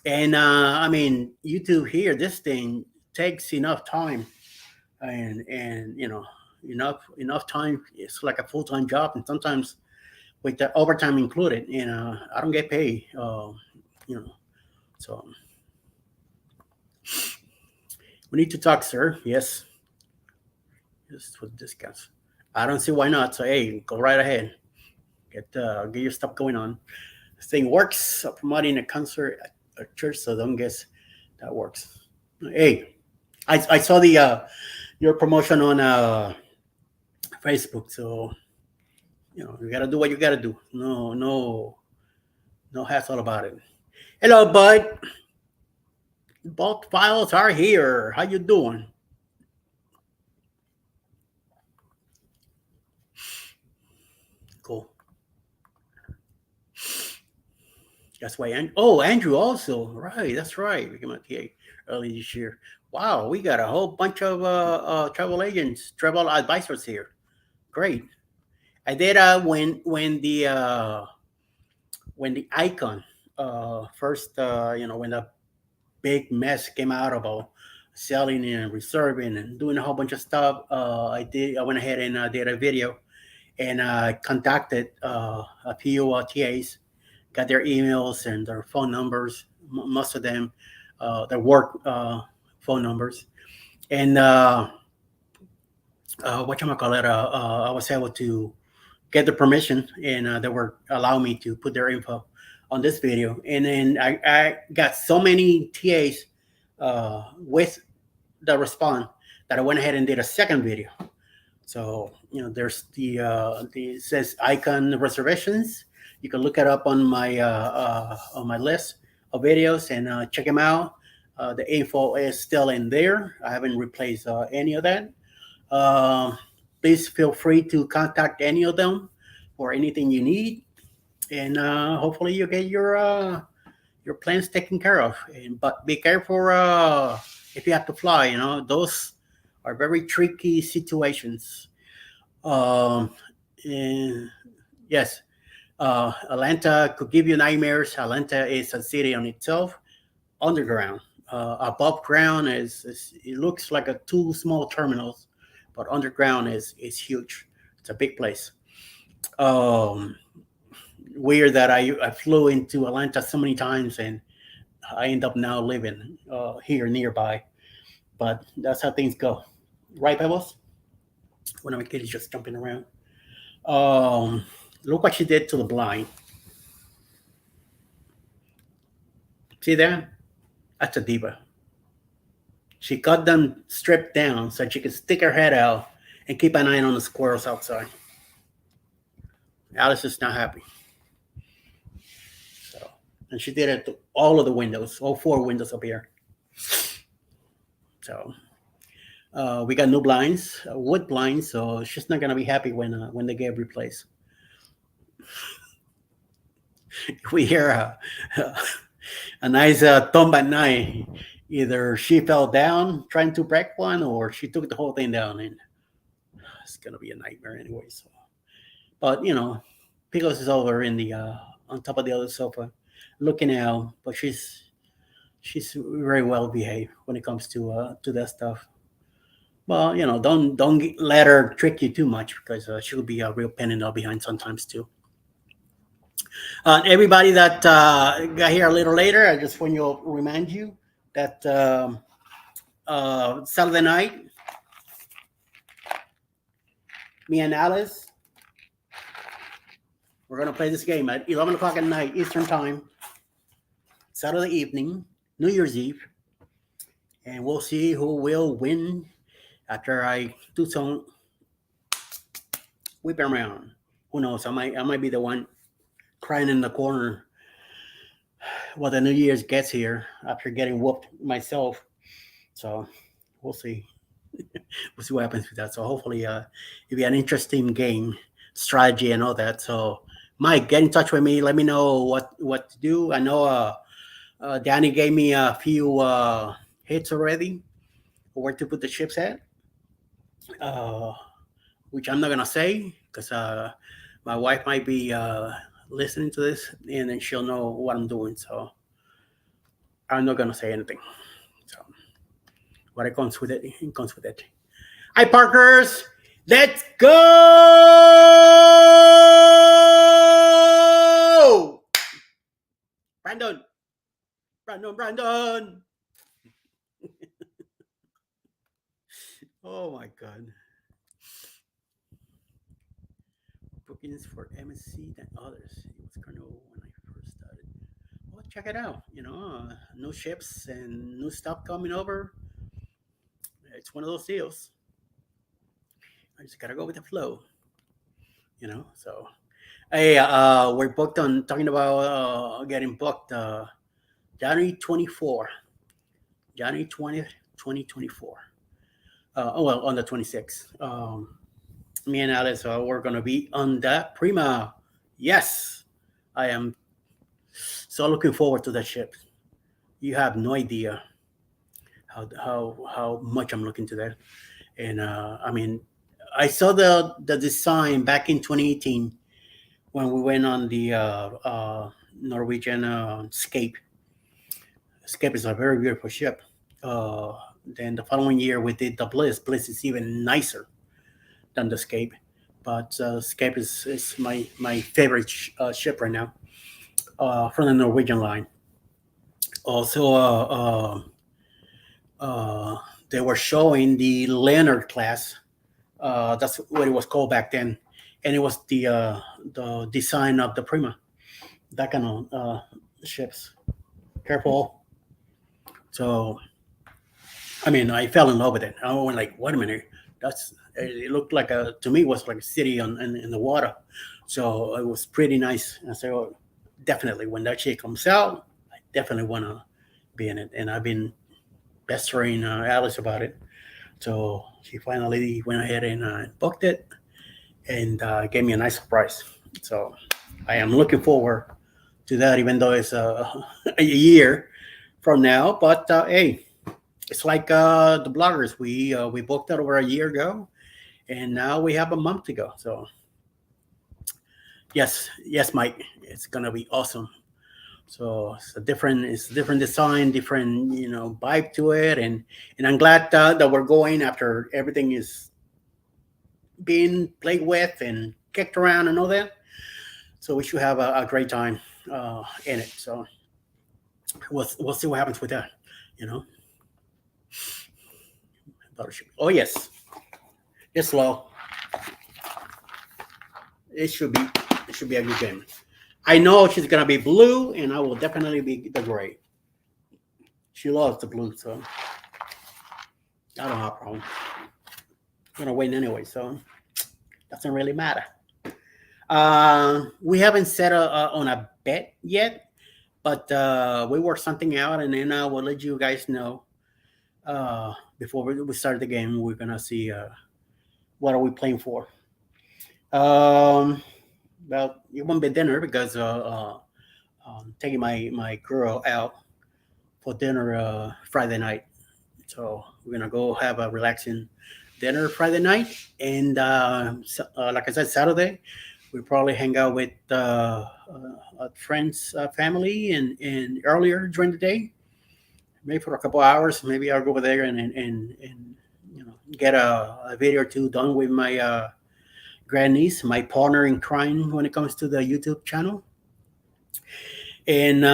And I mean, YouTube here, this thing takes enough time, and enough time. It's like a full time job, and sometimes with the overtime included, I don't get paid. You know, so we need to talk, sir. Yes, yes, for discounts. I don't see why not. So hey, go right ahead. Get your stuff going on. This thing works. Promoting a concert at a church, so don't guess that works. Hey, I saw the your promotion on Facebook, so you gotta do what you gotta do. No hassle about it. Hello, bud. Bulk files are here. How you doing? Cool. That's why. Oh, Andrew also. Right. That's right. Became a TA early this year. Wow, we got a whole bunch of travel agents, travel advisors here. Great. I did when the icon first when the big mess came out about selling and reserving and doing a whole bunch of stuff. I went ahead and did a video and contacted a few TAs, got their emails and their phone numbers, most of them, their work phone numbers, and what you call it? I was able to get the permission, and they were allow me to put their info on this video. And then I got so many TAs with the response that I went ahead and did a second video. So there's the it says icon reservations. You can look it up on my list of videos and check them out. The info is still in there. I haven't replaced any of that. Um, please feel free to contact any of them for anything you need, and hopefully you get your plans taken care of. But be careful if you have to fly. Those are very tricky situations. Um, and yes, Atlanta could give you nightmares. Atlanta is a city on itself, underground. Above ground is it looks like a two small terminals, but underground is huge. It's a big place. Um, Weird that I flew into Atlanta so many times and I end up now living here nearby. But that's how things go, right, Pebbles? One of my kids is just jumping around. Um, Look what she did to the blind. See that? That's a diva. She got them stripped down so she could stick her head out and keep an eye on the squirrels outside. Alice is not happy. So, and she did it to all of the windows, all four windows up here. So we got new blinds, wood blinds. So she's not gonna be happy when they get replaced. We hear a nice thump at night. Either she fell down trying to break one, or she took the whole thing down, and it's gonna be a nightmare anyway. So, but Pickles is over in the on top of the other sofa, looking out. But she's very well behaved when it comes to that stuff. Well, don't let her trick you too much because she'll be a real pain in the behind sometimes too. Everybody that got here a little later, I just want to remind you that Saturday night, me and Alice, we're gonna play this game at 11 o'clock at night Eastern time, Saturday evening, New Year's Eve, and we'll see who will win after I do some whip around. Who knows? I might be the one crying in the corner while the New Year's gets here after getting whooped myself. So we'll see. We'll see what happens with that. So hopefully, it'll be an interesting game, strategy, and all that. So Mike, get in touch with me. Let me know what to do. I know Danny gave me a few hits already, where to put the chips at, uh, which I'm not gonna say because my wife might be listening to this, and then she'll know what I'm doing. So I'm not gonna say anything. So what it comes with it comes with it. Hi, Parkers. Let's go! Brandon. Brandon. Oh my God. Bookings for MSC than others. It was kind of when I first started. Well, check it out. New ships and new stuff coming over. It's one of those deals. I just gotta go with the flow. So hey, we're booked on talking about getting booked January 24, January 20th, 2024. Well, on the 26th. Me and Alice, we're gonna be on that Prima. Yes, I am So looking forward to that ship. You have no idea how much I'm looking to that. And I mean, I saw the design back in 2018 when we went on the Norwegian Scape. Scape is a very beautiful ship. Uh, then the following year we did the Bliss. Bliss is even nicer than the Scape, but Scape is my favorite ship right now from the Norwegian line. Also, uh, they were showing the Leonard class. That's what it was called back then, and it was the design of the Prima, that kind of ships. Careful. So I mean, I fell in love with it. I went like, wait a minute, that's it looked like a to me it was like a city in the water. So it was pretty nice. And so definitely when that shit comes out, I definitely want to be in it. And I've been pestering Alice about it. So she finally went ahead and booked it and gave me a nice surprise. So I am looking forward to that, even though it's a year from now. But hey, it's like the bloggers. We booked it over a year ago, and now we have a month to go. So yes, yes, Mike, it's gonna be awesome. So it's a different design, different vibe to it, and I'm glad that we're going after everything is being played with and kicked around and all that. So we should have a great time in it. So we'll see what happens with that. You know. Oh yes, it's low. It should be it should be a good game. I know she's gonna be blue, and I will definitely be the gray. She loves the blue, so I don't have a problem. I'm gonna win anyway, so doesn't really matter. We haven't set on a bet yet, but we work something out, and then I will let you guys know before we start the game. We're gonna see what are we playing for. Um, well, it won't be dinner because taking my girl out for dinner Friday night. So we're gonna go have a relaxing dinner Friday night, and like I said, Saturday we probably hang out with a friend's family, and earlier during the day, maybe for a couple hours. Maybe I'll go over there and get a video or two done with my grandniece, my partner in crime when it comes to the YouTube channel, and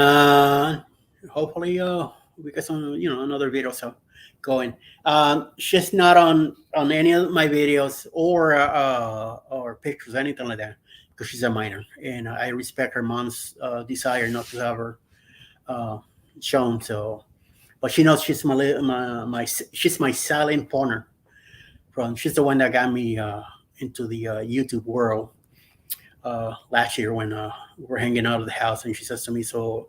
hopefully we get some another video so going. She's not on any of my videos or pictures, anything like that, because she's a minor, and I respect her mom's desire not to have her uh, shown. So, but she knows she's my she's my silent partner. From she's the one that got me into the YouTube world last year when we were hanging out of the house, and she says to me, "So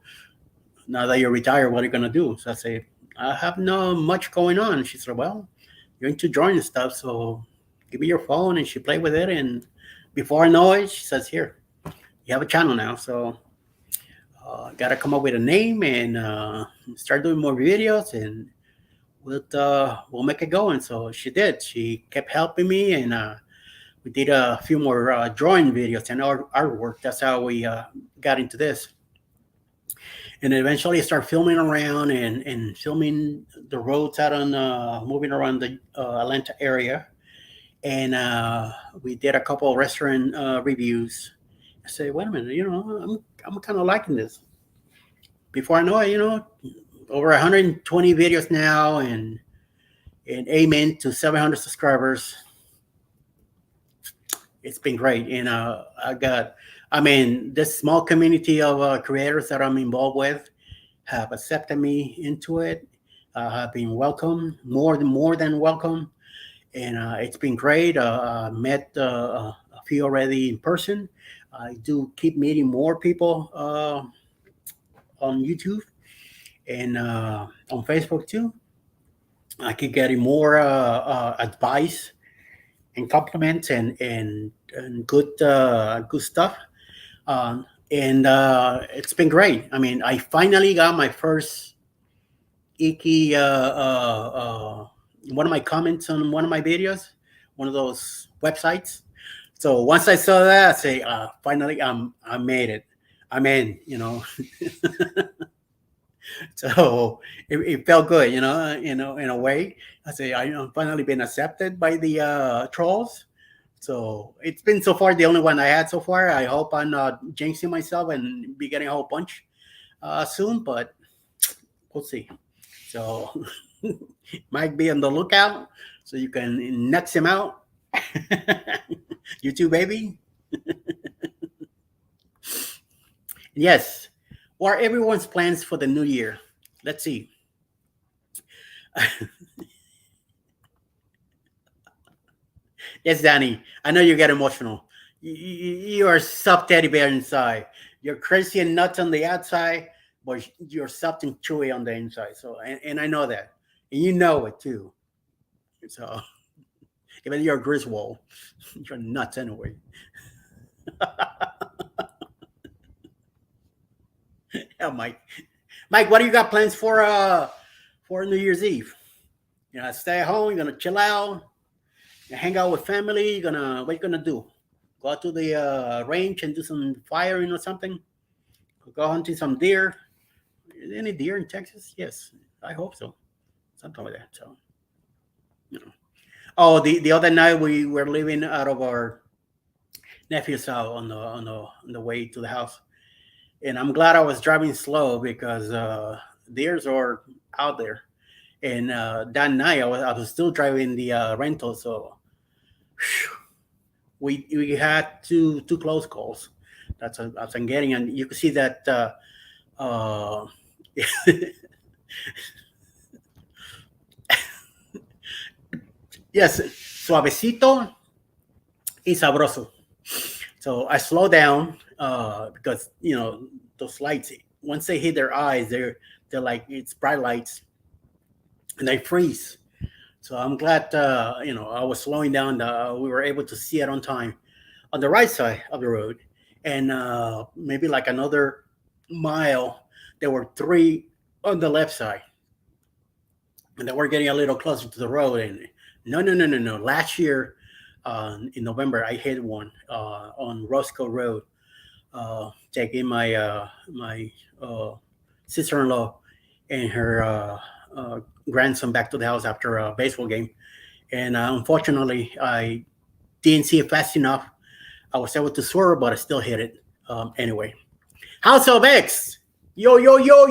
now that you're retired, what are you gonna do?" So I say, "I have no much going on." She said, "Well, you're into drawing and stuff, so give me your phone." And she played with it, and before I know it, she says, "Here, you have a channel now." So got to come up with a name and start doing more videos, and we'll make it going. So she did. She kept helping me, and we did a few more drawing videos and artwork. That's how we got into this. And eventually I started filming around and filming the roads out on moving around the Atlanta area. And we did a couple of restaurant reviews. I said, wait a minute, I'm kind of liking this. Before I know it, over 120 videos now, and amen to 700 subscribers. It's been great, and I mean, this small community of creators that I'm involved with have accepted me into it. Have been welcome, more than welcome, and it's been great. Met a few already in person. I do keep meeting more people on YouTube and on Facebook too. I keep getting more advice and compliments and good stuff. and it's been great. I mean, I finally got my first icky one of my comments on one of my videos, one of those websites. So once I saw that, I say, finally, I made it. I'm in. So it felt good, in a way. I say I'm finally been accepted by the trolls. So it's been so far the only one I had so far. I hope I'm not jinxing myself and be getting a whole bunch soon, but we'll see. So might be on the lookout so you can next him out. You too, baby. Yes. What are everyone's plans for the new year? Let's see. Yes, Danny. I know you get emotional. You are soft teddy bear inside. You're crazy and nuts on the outside, but you're soft and chewy on the inside. So, and I know that, and you know it too. So, even you're a Griswold, you're nuts anyway. Yeah, Mike. Mike, what do you got plans for New Year's Eve? You know, stay at home. You're gonna chill out. You hang out with family. What you gonna do? Go out to the range and do some firing or something. Go hunting some deer. Any deer in Texas? Yes, I hope so. Something like that. So, you know. Oh, the other night we were leaving out of our nephew's house on the way to the house, and I'm glad I was driving slow because deers are out there. And that night I was still driving the rental, so whew, we had two close calls. That's I'm getting, and you can see that. Uh, yes, suavecito y sabroso. So I slow down because those lights, once they hit their eyes, they're like it's bright lights and they freeze. So I'm glad I was slowing down. We were able to see it on time on the right side of the road, and maybe like another mile, there were three on the left side, and then we're getting a little closer to the road. And no, no, no, no, no. Last year, in November, I hit one on Roscoe Road, taking my sister-in-law and her grandson back to the house after a baseball game. And unfortunately, I didn't see it fast enough. I was able to swerve, but I still hit it. Anyway, House of X. Yo, yo, yo,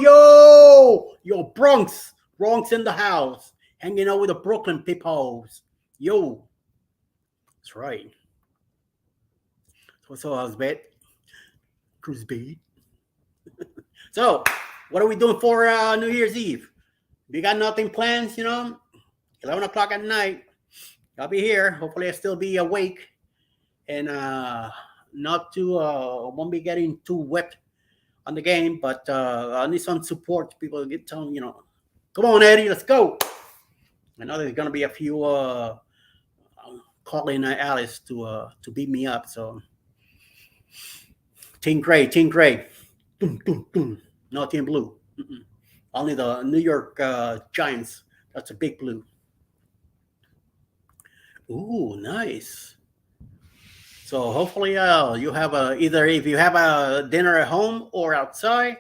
yo, Bronx, Bronx in the house, hanging out with the Brooklyn peoples. Yo, that's right. So I was bet, Cruz B. So, what are we doing for New Year's Eve? We got nothing plans, 11 o'clock at night. I'll be here. Hopefully, I'll still be awake and not too, won't be getting too wet on the game, but I need some support. People get telling, come on, Eddie, let's go. I know there's gonna be a few calling Alice to beat me up. So Team Gray, Team Gray, no Team Blue. Mm-mm. Only the New York Giants. That's a big blue. Ooh, nice. So hopefully you have either if you have a dinner at home or outside,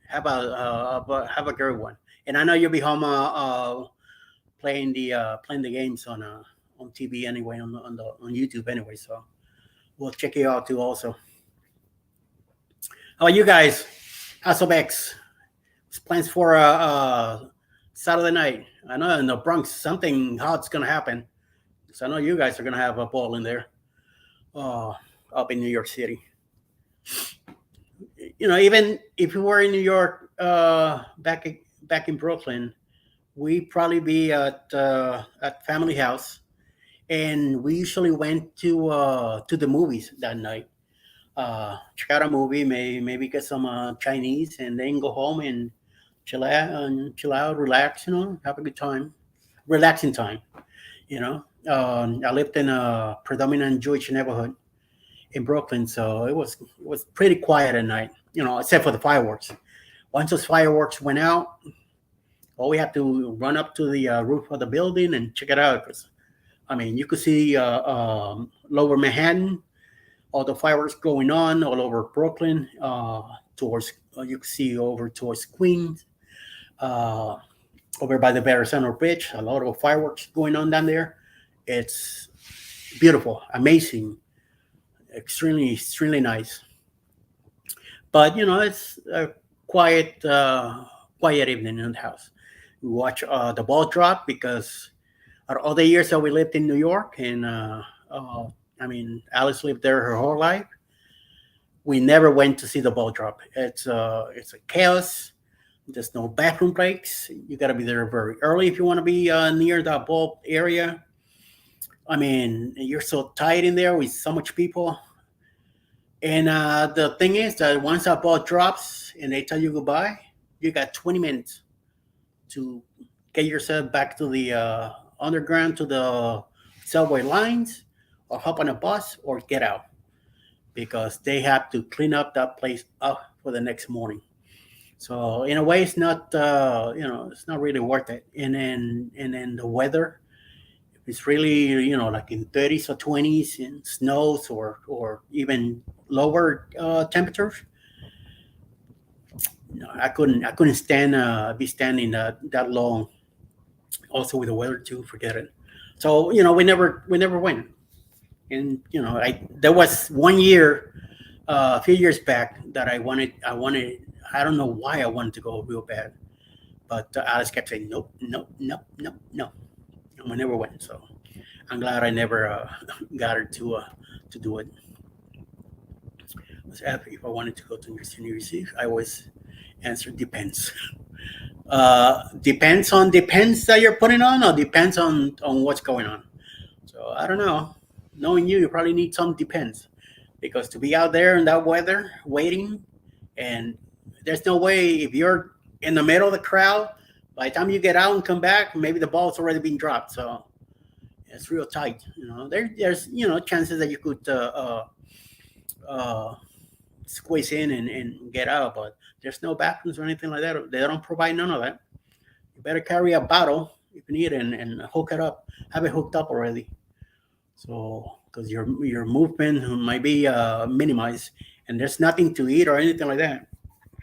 have a good one. And I know you'll be home playing the games on TV anyway on YouTube anyway. So we'll check you out too also. How about you guys? House of X. Plans for Saturday night. I know in the Bronx something hot's gonna happen. So I know you guys are gonna have a ball in there. Uh, Up in New York City. Even if we were in New York, back in Brooklyn, we probably be at family house, and we usually went to the movies that night. Check out a movie, maybe get some Chinese, and then go home and chill out, relax, have a good time, relaxing time. I lived in a predominant Jewish neighborhood, in Brooklyn, so it was pretty quiet at night. Except for the fireworks. Once those fireworks went out, all we have to run up to the roof of the building and check it out. 'Cause, I mean, you could see Lower Manhattan, all the fireworks going on all over Brooklyn. Towards You could see over towards Queens, uh, over by the Barry Center Bridge. A lot of fireworks going on down there. It's beautiful, amazing, extremely, extremely nice. But it's a quiet evening in the house. We watch the ball drop because all the years that we lived in New York, and I mean, Alice lived there her whole life. We never went to see the ball drop. It's a chaos. There's no bathroom breaks. You got to be there very early if you want to be near the ball area. I mean, you're so tight in there with so much people. And the thing is that once that ball drops and they tell you goodbye, you got 20 minutes to get yourself back to the underground, to the subway lines, or hop on a bus or get out because they have to clean up that place up for the next morning. So in a way, it's not it's not really worth it. And then the weather, if it's really like in 30s or 20s and snows or even lower temperatures, I couldn't stand be standing that long. Also with the weather too, forget it. So we never went. And there was one year, a few years back, that I wanted. I don't know why I wanted to go real bad, but Alice kept saying nope, nope, nope, nope, no, and we never went. So I'm glad I never got her to do it. Was asked if I wanted to go to New Year's Eve. I always answer depends. Depends that you're putting on, or depends on what's going on. So I don't know. Knowing you probably need some depends, because to be out there in that weather waiting, and there's no way if you're in the middle of the crowd, by the time you get out and come back, maybe the ball's already been dropped. So it's real tight. There's chances that you could squeeze in and get out, but there's no bathrooms or anything like that. They don't provide none of that. You better carry a bottle if you need it, and hook it up. Have it hooked up already. So, because your movement might be minimized, and there's nothing to eat or anything like that.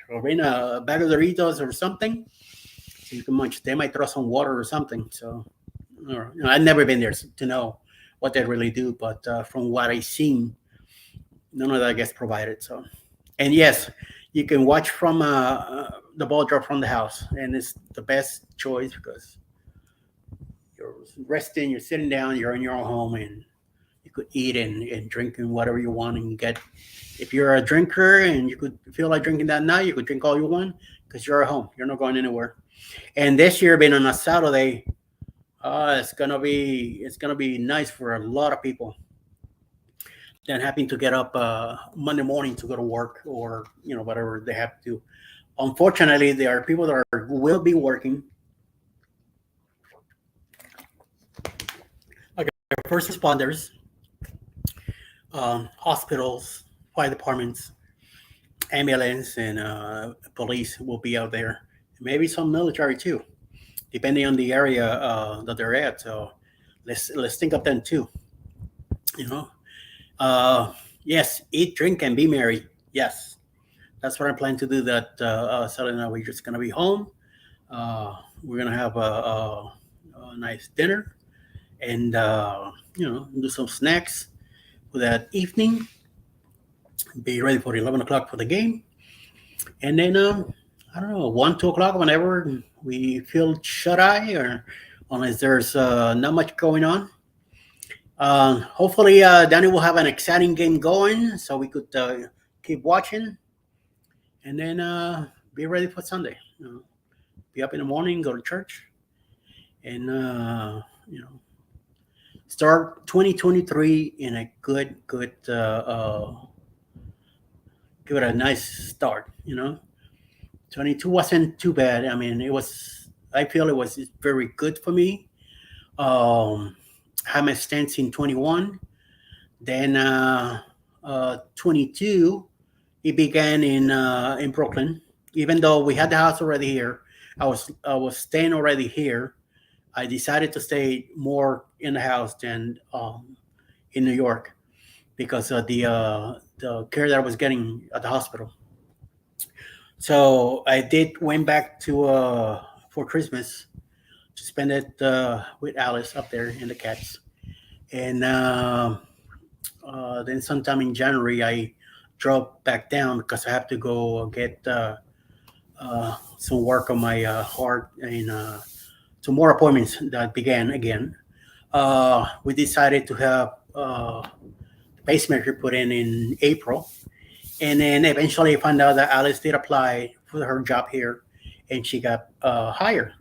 So bring a bag of Doritos or something, so you can munch. They might throw some water or something. So, I've never been there to know what they really do, but from what I've seen, none of that gets provided. So, and yes, you can watch from the ball drop from the house, and it's the best choice because you're resting, you're sitting down, you're in your own home, and you could eat and drink and whatever you want and get. If you're a drinker and you could feel like drinking that night, you could drink all you want because you're at home. You're not going anywhere. And this year, being on a Saturday, it's gonna be nice for a lot of people than having to get up Monday morning to go to work or whatever they have to do. Unfortunately, there are people that will be working, like first responders, hospitals, fire departments, ambulance, and police will be out there. Maybe some military too, depending on the area that they're at. So let's think of them too. You know, yes, eat, drink, and be merry. Yes, that's what I plan to do. That Saturday night we're just gonna be home. We're gonna have a nice dinner and do some snacks for that evening. Be ready for 11 o'clock for the game, and then I don't know 1, 2 o'clock whenever we feel shut eye or unless there's not much going on. Hopefully, Danny will have an exciting game going, so we could keep watching, and then be ready for Sunday. Be up in the morning, go to church, and start 2023 in a good, give it a nice start. 22 wasn't too bad. I mean, it was. I feel it was very good for me. Had my stance in 21. Then 22, it began in Brooklyn. Even though we had the house already here, I was staying already here. I decided to stay more in the house than in New York because of the care that I was getting at the hospital. So I did went back to for Christmas to spend it with Alice up there in the cats, and then sometime in January I drove back down because I have to go get some work on my heart and some more appointments that began again. We decided to have pacemaker put in April, and then eventually I found out that Alice did apply for her job here, and she got hired.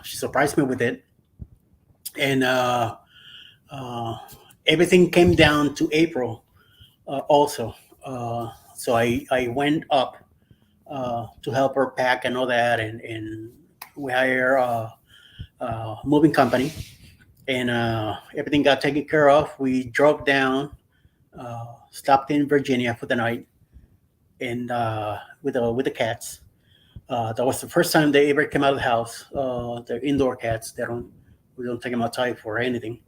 She surprised me with it, and uh, everything came down to April also. So I went up to help her pack and all that, and we hire a moving company, and everything got taken care of. We drove down, stopped in Virginia for the night, and with the cats. That was the first time they ever came out of the house. They're indoor cats. They don't We don't take them outside for anything.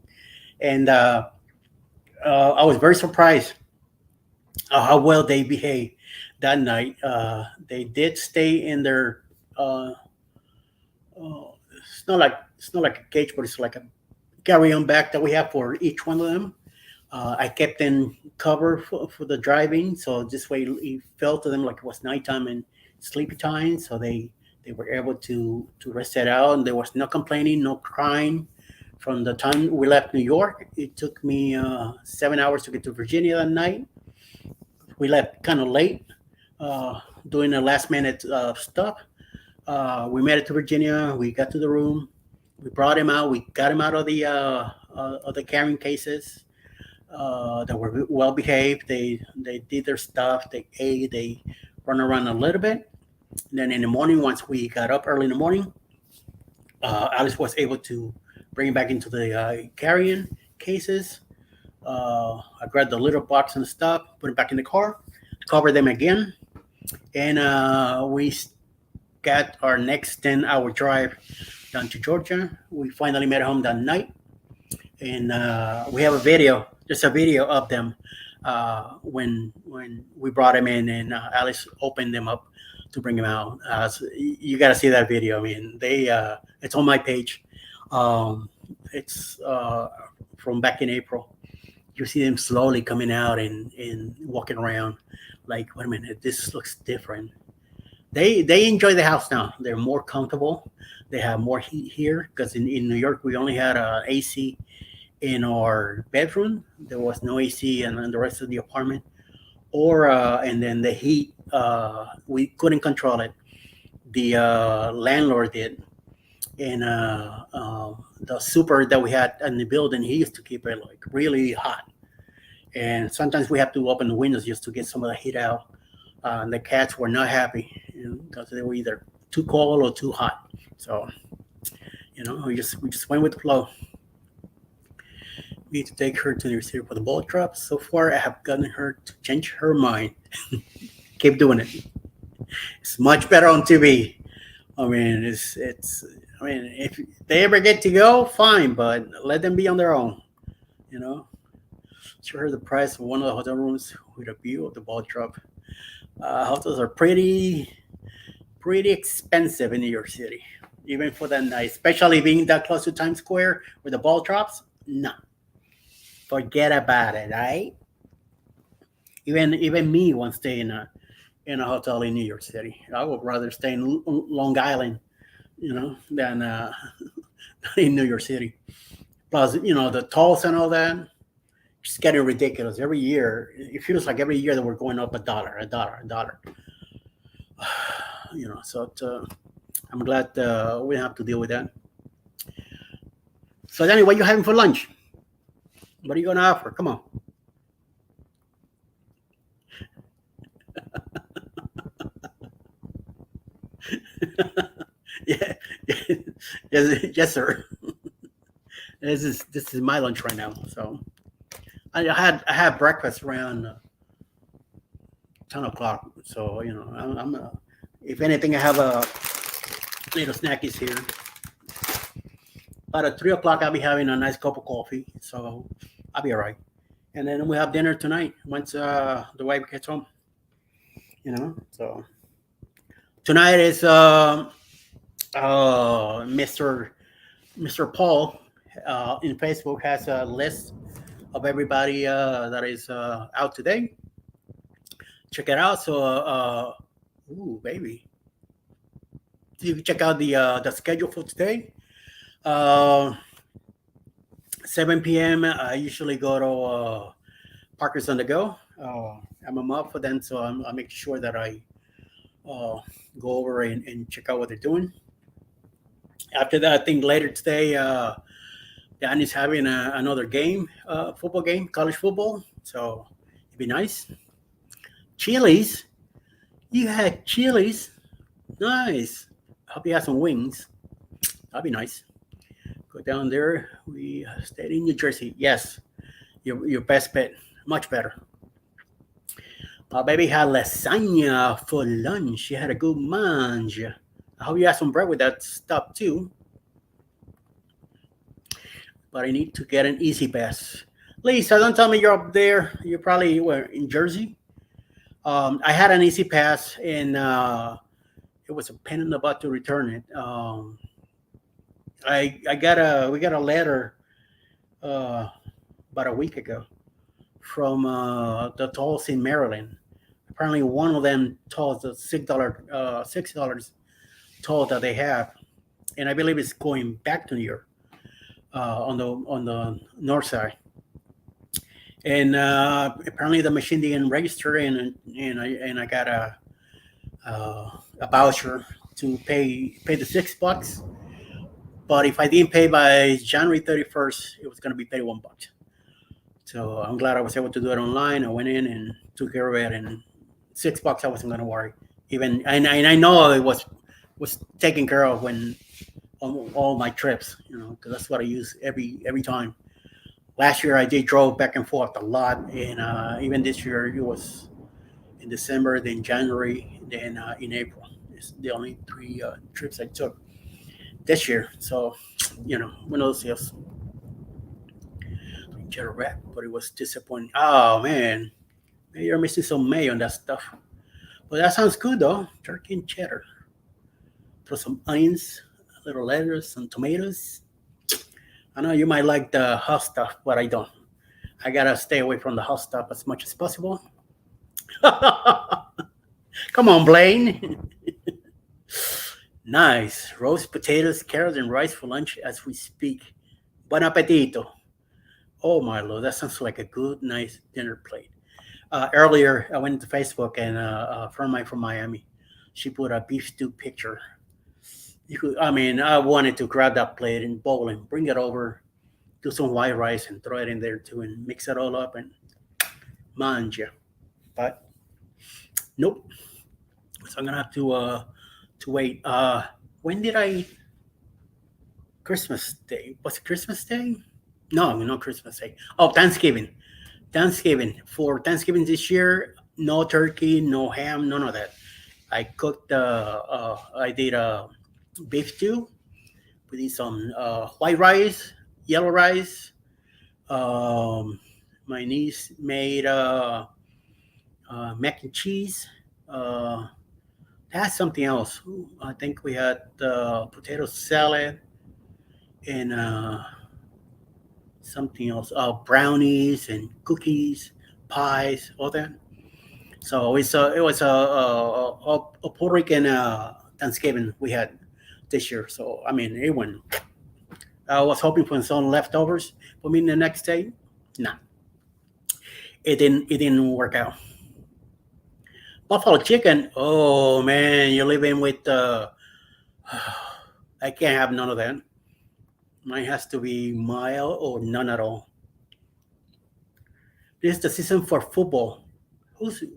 And I was very surprised how well they behaved that night. They did stay in their. It's not like a cage, but it's like a carry-on bag that we have for each one of them. I kept them covered for the driving, so this way it felt to them like it was nighttime and sleepy time. So they were able to rest it out, and there was no complaining, no crying. From the time we left New York, it took me 7 hours to get to Virginia that night. We left kind of late, doing the last minute stuff. We made it to Virginia. We got to the room. We brought him out. We got him out of the carrying cases. That were well behaved. They did their stuff. They ate. They run around a little bit. And then in the morning, once we got up early in the morning, Alice was able to bring it back into the carrying cases. I grabbed the little box and stuff, put it back in the car, covered them again, and we got our next 10-hour drive down to Georgia. We finally made it home that night, and we have a video, just a video of them when we brought them in, and Alice opened them up to bring them out. So you got to see that video. I mean, it's on my page. It's from back in April. You see them slowly coming out and walking around. Like, wait a minute, this looks different. They enjoy the house now. They're more comfortable. They have more heat here because in New York we only had AC in our bedroom. There was no AC in the rest of the apartment. Or and then the heat, we couldn't control it. The landlord did, and the super that we had in the building, he used to keep it like really hot. And sometimes we have to open the windows just to get some of the heat out. And the cats were not happy, because they were either too cold or too hot. So we just went with the flow. We need to take her to the city for the ball drop. So far, I have gotten her to change her mind. Keep doing it. It's much better on TV. I mean, it's. I mean, if they ever get to go, fine, but let them be on their own. You know. Show her the price of one of the hotel rooms with a view of the ball drop. Hotels are pretty expensive in New York City, even for that night, especially being that close to Times Square where the ball drops. No, forget about it, right? Even me won't stay in a hotel in New York City. I would rather stay in Long Island, than in New York City. Plus, the tolls and all that. It's getting ridiculous. Every year, it feels like every year that we're going up a dollar, a dollar. So I'm glad we don't have to deal with that. So, Danny, what are you having for lunch? What are you going to offer? Come on. Yeah, yes, yes, sir. This is my lunch right now. So I had breakfast around 10 o'clock. So I'm if anything, I have a little snackies here. But at 3 o'clock, I'll be having a nice cup of coffee. So I'll be all right. And then we have dinner tonight once the wife gets home. So tonight is Mr. Paul in Facebook has a list of everybody that is out today. Check it out. So, ooh, baby, you can check out the schedule for today. Uh, 7 p.m. I usually go to Parkers on the Go. I'm a mob for them, so I make sure that I uh, go over and check out what they're doing. After that, I think later today, Danny's having another game, football game, college football. So it'd be nice. Chili's, you had Chili's, nice. Hope you have some wings. That'd be nice. Go down there. We stayed in New Jersey. Yes, your best bet, much better. My baby had lasagna for lunch. She had a good mange. I hope you have some bread with that stuff too. But I need to get an easy pass. Lisa, don't tell me you're up there. You probably were in Jersey. I had an easy pass, and it was a pain in the butt to return it. I got a we got a letter uh, about a week ago from the tolls in Maryland. Apparently, one of them tolls the $6 toll that they have, and I believe it's going back to New York on the north side. And apparently, the machine didn't register, and I got a voucher to pay the $6. But if I didn't pay by January 31st, it was going to be $31. So I'm glad I was able to do it online. I went in and took care of it, and $6 I wasn't going to worry. Even and I know it was taken care of when on all my trips, because that's what I use every time. Last year I did drove back and forth a lot, and even this year it was in December, then January, then in April. It's the only three trips I took this year. So, one of those deals. Cheddar wrap, but it was disappointing. Oh man, maybe you're missing some mayo on that stuff. But that sounds good though. Turkey and cheddar. Throw some onions, a little lettuce, some tomatoes. I know you might like the hot stuff, but I don't. I gotta stay away from the hot stuff as much as possible. Come on, Blaine. Nice. Roast potatoes, carrots, and rice for lunch as we speak. Bon appetito. Oh my lord, that sounds like a good, nice dinner plate. Earlier, I went to Facebook, and a friend of mine from Miami, she put a beef stew picture. I mean, I wanted to grab that plate and bowl and bring it over, do some white rice and throw it in there too, and mix it all up and manja. But nope. So I'm gonna have to wait. When did I Christmas Day? Was it Christmas Day? No, not Christmas Day. Oh, Thanksgiving. Thanksgiving. For Thanksgiving this year, no turkey, no ham, none of that. I cooked. I did a beef stew. We did some white rice, yellow rice. Um, my niece made mac and cheese. Uh, that's something else. I think we had potato salad and something else. Brownies and cookies, pies, all that. So it was a Puerto Rican Thanksgiving we had this year. So I mean, it went. I was hoping for some leftovers for me the next day. Nah, it didn't. It didn't work out. Buffalo chicken. Oh man, you're living with. I can't have none of that. Mine has to be mild or none at all. This is the season for football.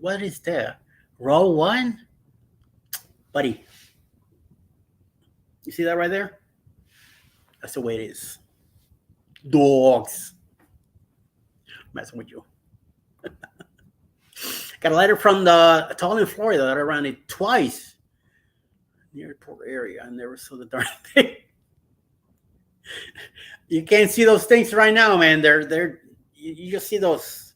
What is that? Raw one, buddy. You see that right there? That's the way it is. Dogs. Messing with you. Got a letter from the Tall in Florida that I ran it twice near airport area. I never saw the darn thing. You can't see those things right now, man. They're you just see those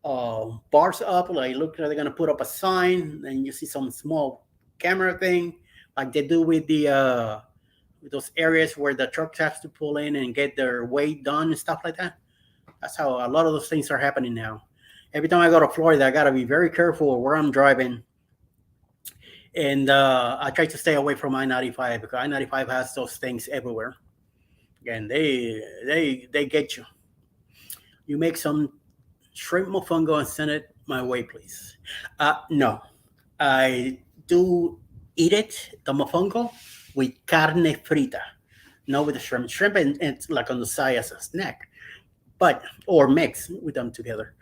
bars up. Like look, like they're gonna put up a sign, and you see some small camera thing, like they do with those areas where the trucks have to pull in and get their weight done and stuff like that. That's how a lot of those things are happening now. Every time I go to Florida, I gotta be very careful where I'm driving, and I try to stay away from I-95 because I-95 has those things everywhere, and they get you. You make some shrimp mofongo and send it my way, please. No, I do eat it, the mofongo, with carne frita, not with the shrimp. Shrimp and it's like on the side as a snack, but or mix with them together.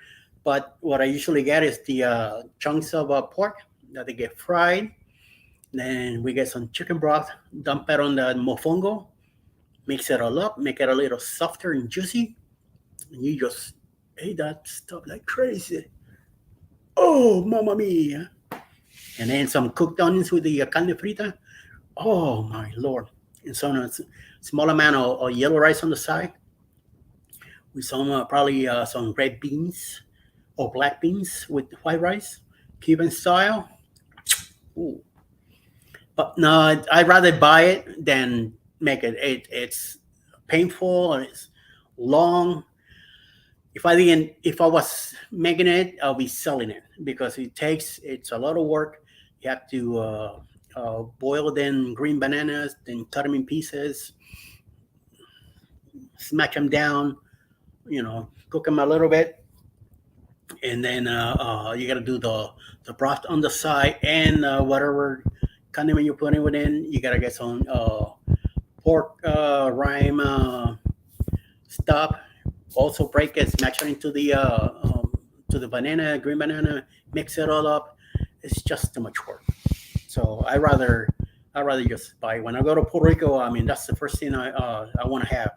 But what I usually get is the chunks of pork that they get fried. Then we get some chicken broth, dump it on the mofongo, mix it all up, make it a little softer and juicy. And you just ate that stuff like crazy. Oh, mamma mia. And then some cooked onions with the carne frita. Oh, my Lord. And some small amount of yellow rice on the side with some probably some red beans or black beans with white rice, Cuban style. Ooh. But no, I'd rather buy it than make it. It's painful and it's long. If I was making it, I'll be selling it because it's a lot of work. You have to boil then green bananas, then cut them in pieces, smash them down, cook them a little bit, and then you got to do the broth on the side and whatever condiment you're putting within. You got to get some pork rime stuff. Also break it, smash it into the banana, green banana, mix it all up. It's just too much work. So I rather just buy. When I go to Puerto Rico, I mean that's the first thing I want to have.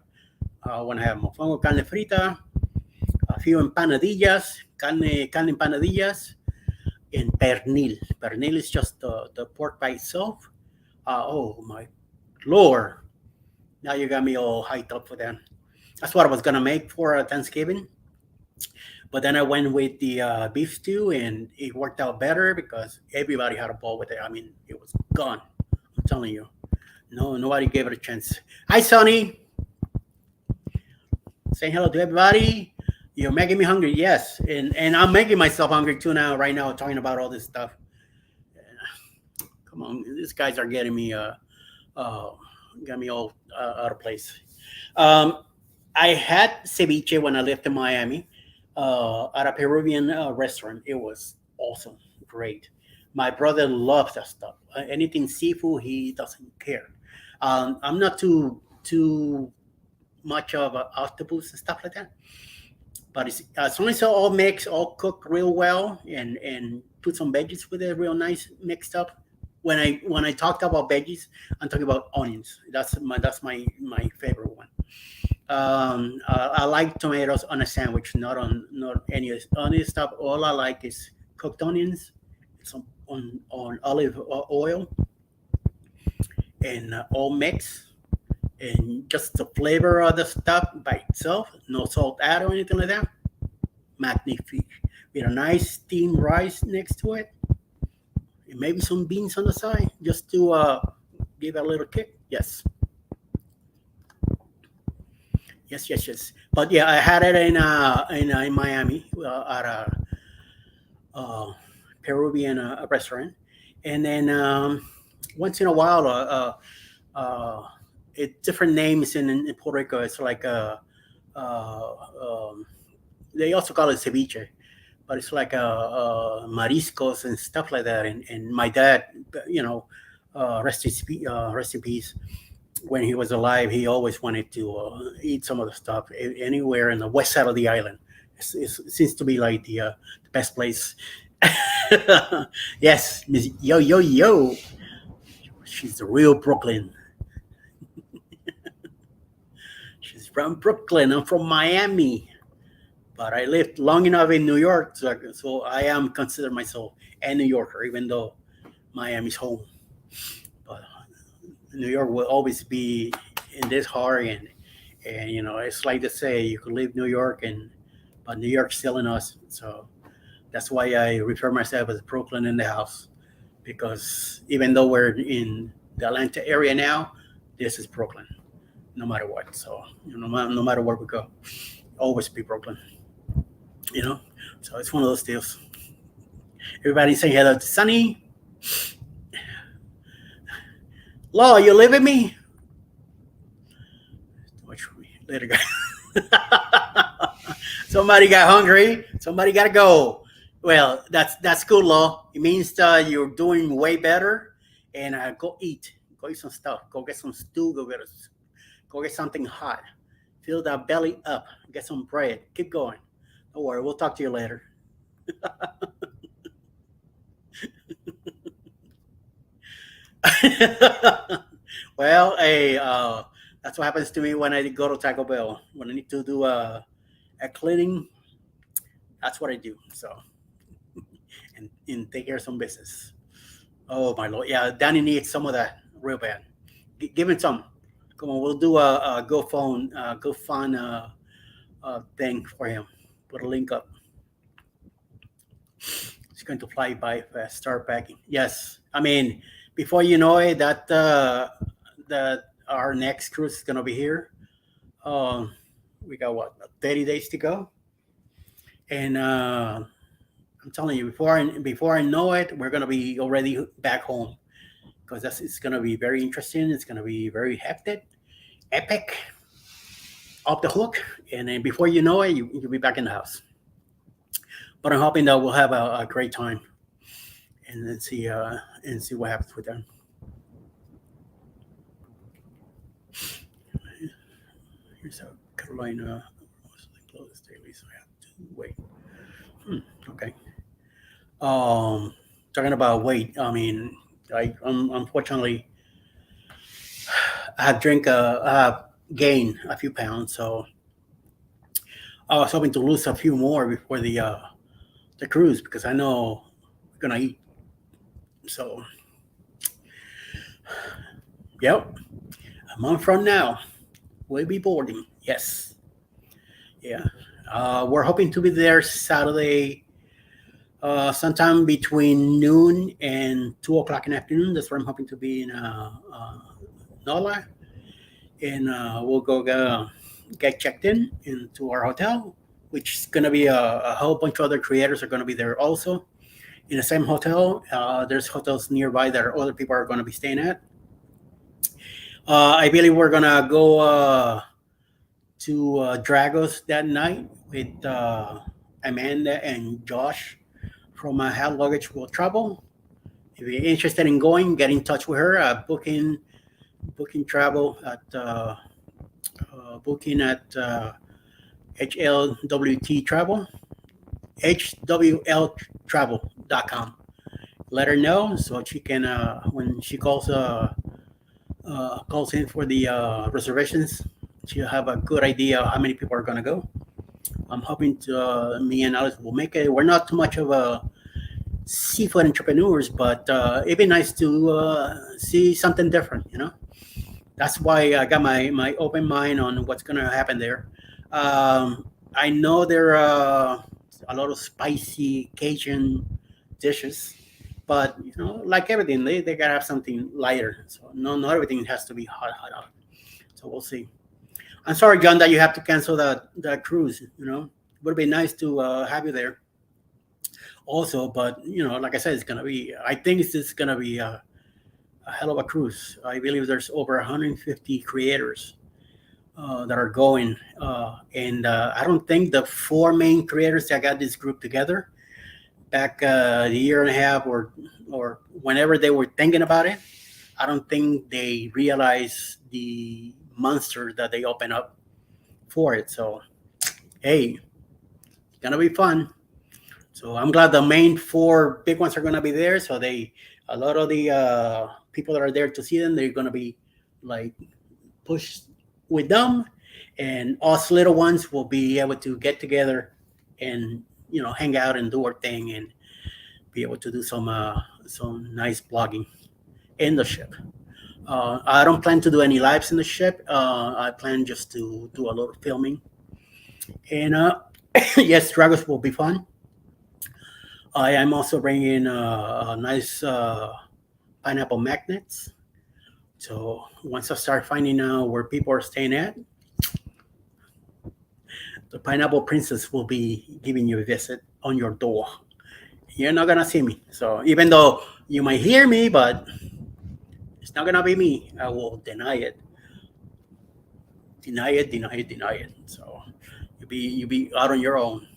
I want to have mofongo, carne frita, a few empanadillas, carne empanadillas, and pernil. Pernil is just the pork by itself. Oh my Lord! Now you got me all hyped up for that. That's what I was gonna make for Thanksgiving, but then I went with the beef stew, and it worked out better because everybody had a ball with it. I mean, it was gone. I'm telling you, no, nobody gave it a chance. Hi, Sonny. Saying hello to everybody. You're making me hungry. Yes, and I'm making myself hungry too now. Right now, talking about all this stuff. Come on, these guys are getting me got me all out of place. Um, I had ceviche when I lived in Miami at a Peruvian restaurant. It was awesome, great. My brother loves that stuff. Anything seafood, he doesn't care. I'm not too much of an octopus and stuff like that. But as long as it's all mixed, all cooked real well, and put some veggies with it, real nice mixed up. When I talked about veggies, I'm talking about onions. That's my favorite one. I like tomatoes on a sandwich, not any onion stuff. All I like is cooked onions, some on olive oil, and all mix, and just the flavor of the stuff by itself, no salt add or anything like that. Magnifique. With a nice steamed rice next to it, and maybe some beans on the side, just to give it a little kick. Yes. Yes, yes, yes. But yeah, I had it in Miami at a Peruvian restaurant, and then once in a while, it different names in Puerto Rico. It's like uh, um, they also call it ceviche, but it's like mariscos and stuff like that. And my dad, you know, rest in peace, when he was alive, he always wanted to eat some of the stuff anywhere in the west side of the island. It seems to be like the best place. Yes, Miss Yo Yo Yo. She's the real Brooklyn. She's from Brooklyn. I'm from Miami. But I lived long enough in New York, so I am consider myself a New Yorker, even though Miami's home. But New York will always be in this heart, and it's like they say, you can leave New York, but New York's still in us. So that's why I refer myself as Brooklyn in the house, because even though we're in the Atlanta area now, this is Brooklyn, no matter what. So no matter where we go, always be Brooklyn. You know, so it's one of those deals. Everybody saying hello to Sunny. Law, you live with me? Which later guy. Somebody got hungry. Somebody got to go. Well, that's good, Law. It means you're doing way better. And go eat. Go eat some stuff. Go get some stew. Go get something hot. Fill that belly up. Get some bread. Keep going. Don't worry. We'll talk to you later. Well, hey, that's what happens to me when I go to Taco Bell. When I need to do a cleaning, that's what I do. So, and take care of some business. Oh my lord, yeah, Danny needs some of that real bad. Give him some. Come on, we'll do a go fund thing for him. Put a link up. It's going to fly by fast. Start packing. Yes, I mean, before you know it, that our next cruise is gonna be here. Um, we got what 30 days to go, and I'm telling you, before I know it, we're gonna be already back home, because that's it's gonna be very interesting. It's gonna be very hectic, epic, off the hook, and then before you know it, you'll be back in the house. But I'm hoping that we'll have a great time, and then see what happens with them. Here's South Carolina. Mostly closed daily, so I have to wait. Okay. Talking about weight. I mean, unfortunately I have gained a few pounds, so I was hoping to lose a few more before the cruise, because I know we're gonna eat. So, yep, a month from now we'll be boarding. Yes, yeah. We're hoping to be there Saturday, sometime between noon and 2 o'clock in the afternoon. That's where I'm hoping to be in Nola, and we'll go get checked in into our hotel, which is going to be a whole bunch of other creators are going to be there also in the same hotel. There's hotels nearby that other people are going to be staying at. I believe we're going to go to Dragos that night with Amanda and Josh from Hat Luggage Will Travel. If you're interested in going, get in touch with her. Booking travel at booking at HLWT Travel, HWLtravel.com. Let her know so she can when she calls in for the reservations, she'll have a good idea how many people are gonna go. I'm hoping to me and Alex will make it. We're not too much of a seafood entrepreneurs, but it'd be nice to see something different. That's why I got my open mind on what's gonna happen there. I know there are a lot of spicy Cajun dishes, but like everything, they gotta have something lighter. So not everything has to be hot. So we'll see. I'm sorry, John, that you have to cancel that cruise. Would be nice to have you there also, but like I said, it's gonna be. I think it's just gonna be a hell of a cruise. I believe there's over 150 creators that are going, and I don't think the four main creators that got this group together back a year and a half or whenever they were thinking about it, I don't think they realized the monster that they open up for it. So, hey, it's gonna be fun. So I'm glad the main four big ones are gonna be there. So a lot of the people that are there to see them, they're gonna be like pushed with them, and us little ones will be able to get together and hang out and do our thing and be able to do some nice blogging in the ship. I don't plan to do any lives in the ship. I plan just to do a lot of filming. And yes, Dragos will be fun. I am also bringing nice pineapple magnets. So once I start finding out where people are staying at, the pineapple princess will be giving you a visit on your door. You're not gonna see me. So even though you might hear me, but it's not gonna be me. I will deny it, deny it, deny it, deny it. So you be out on your own.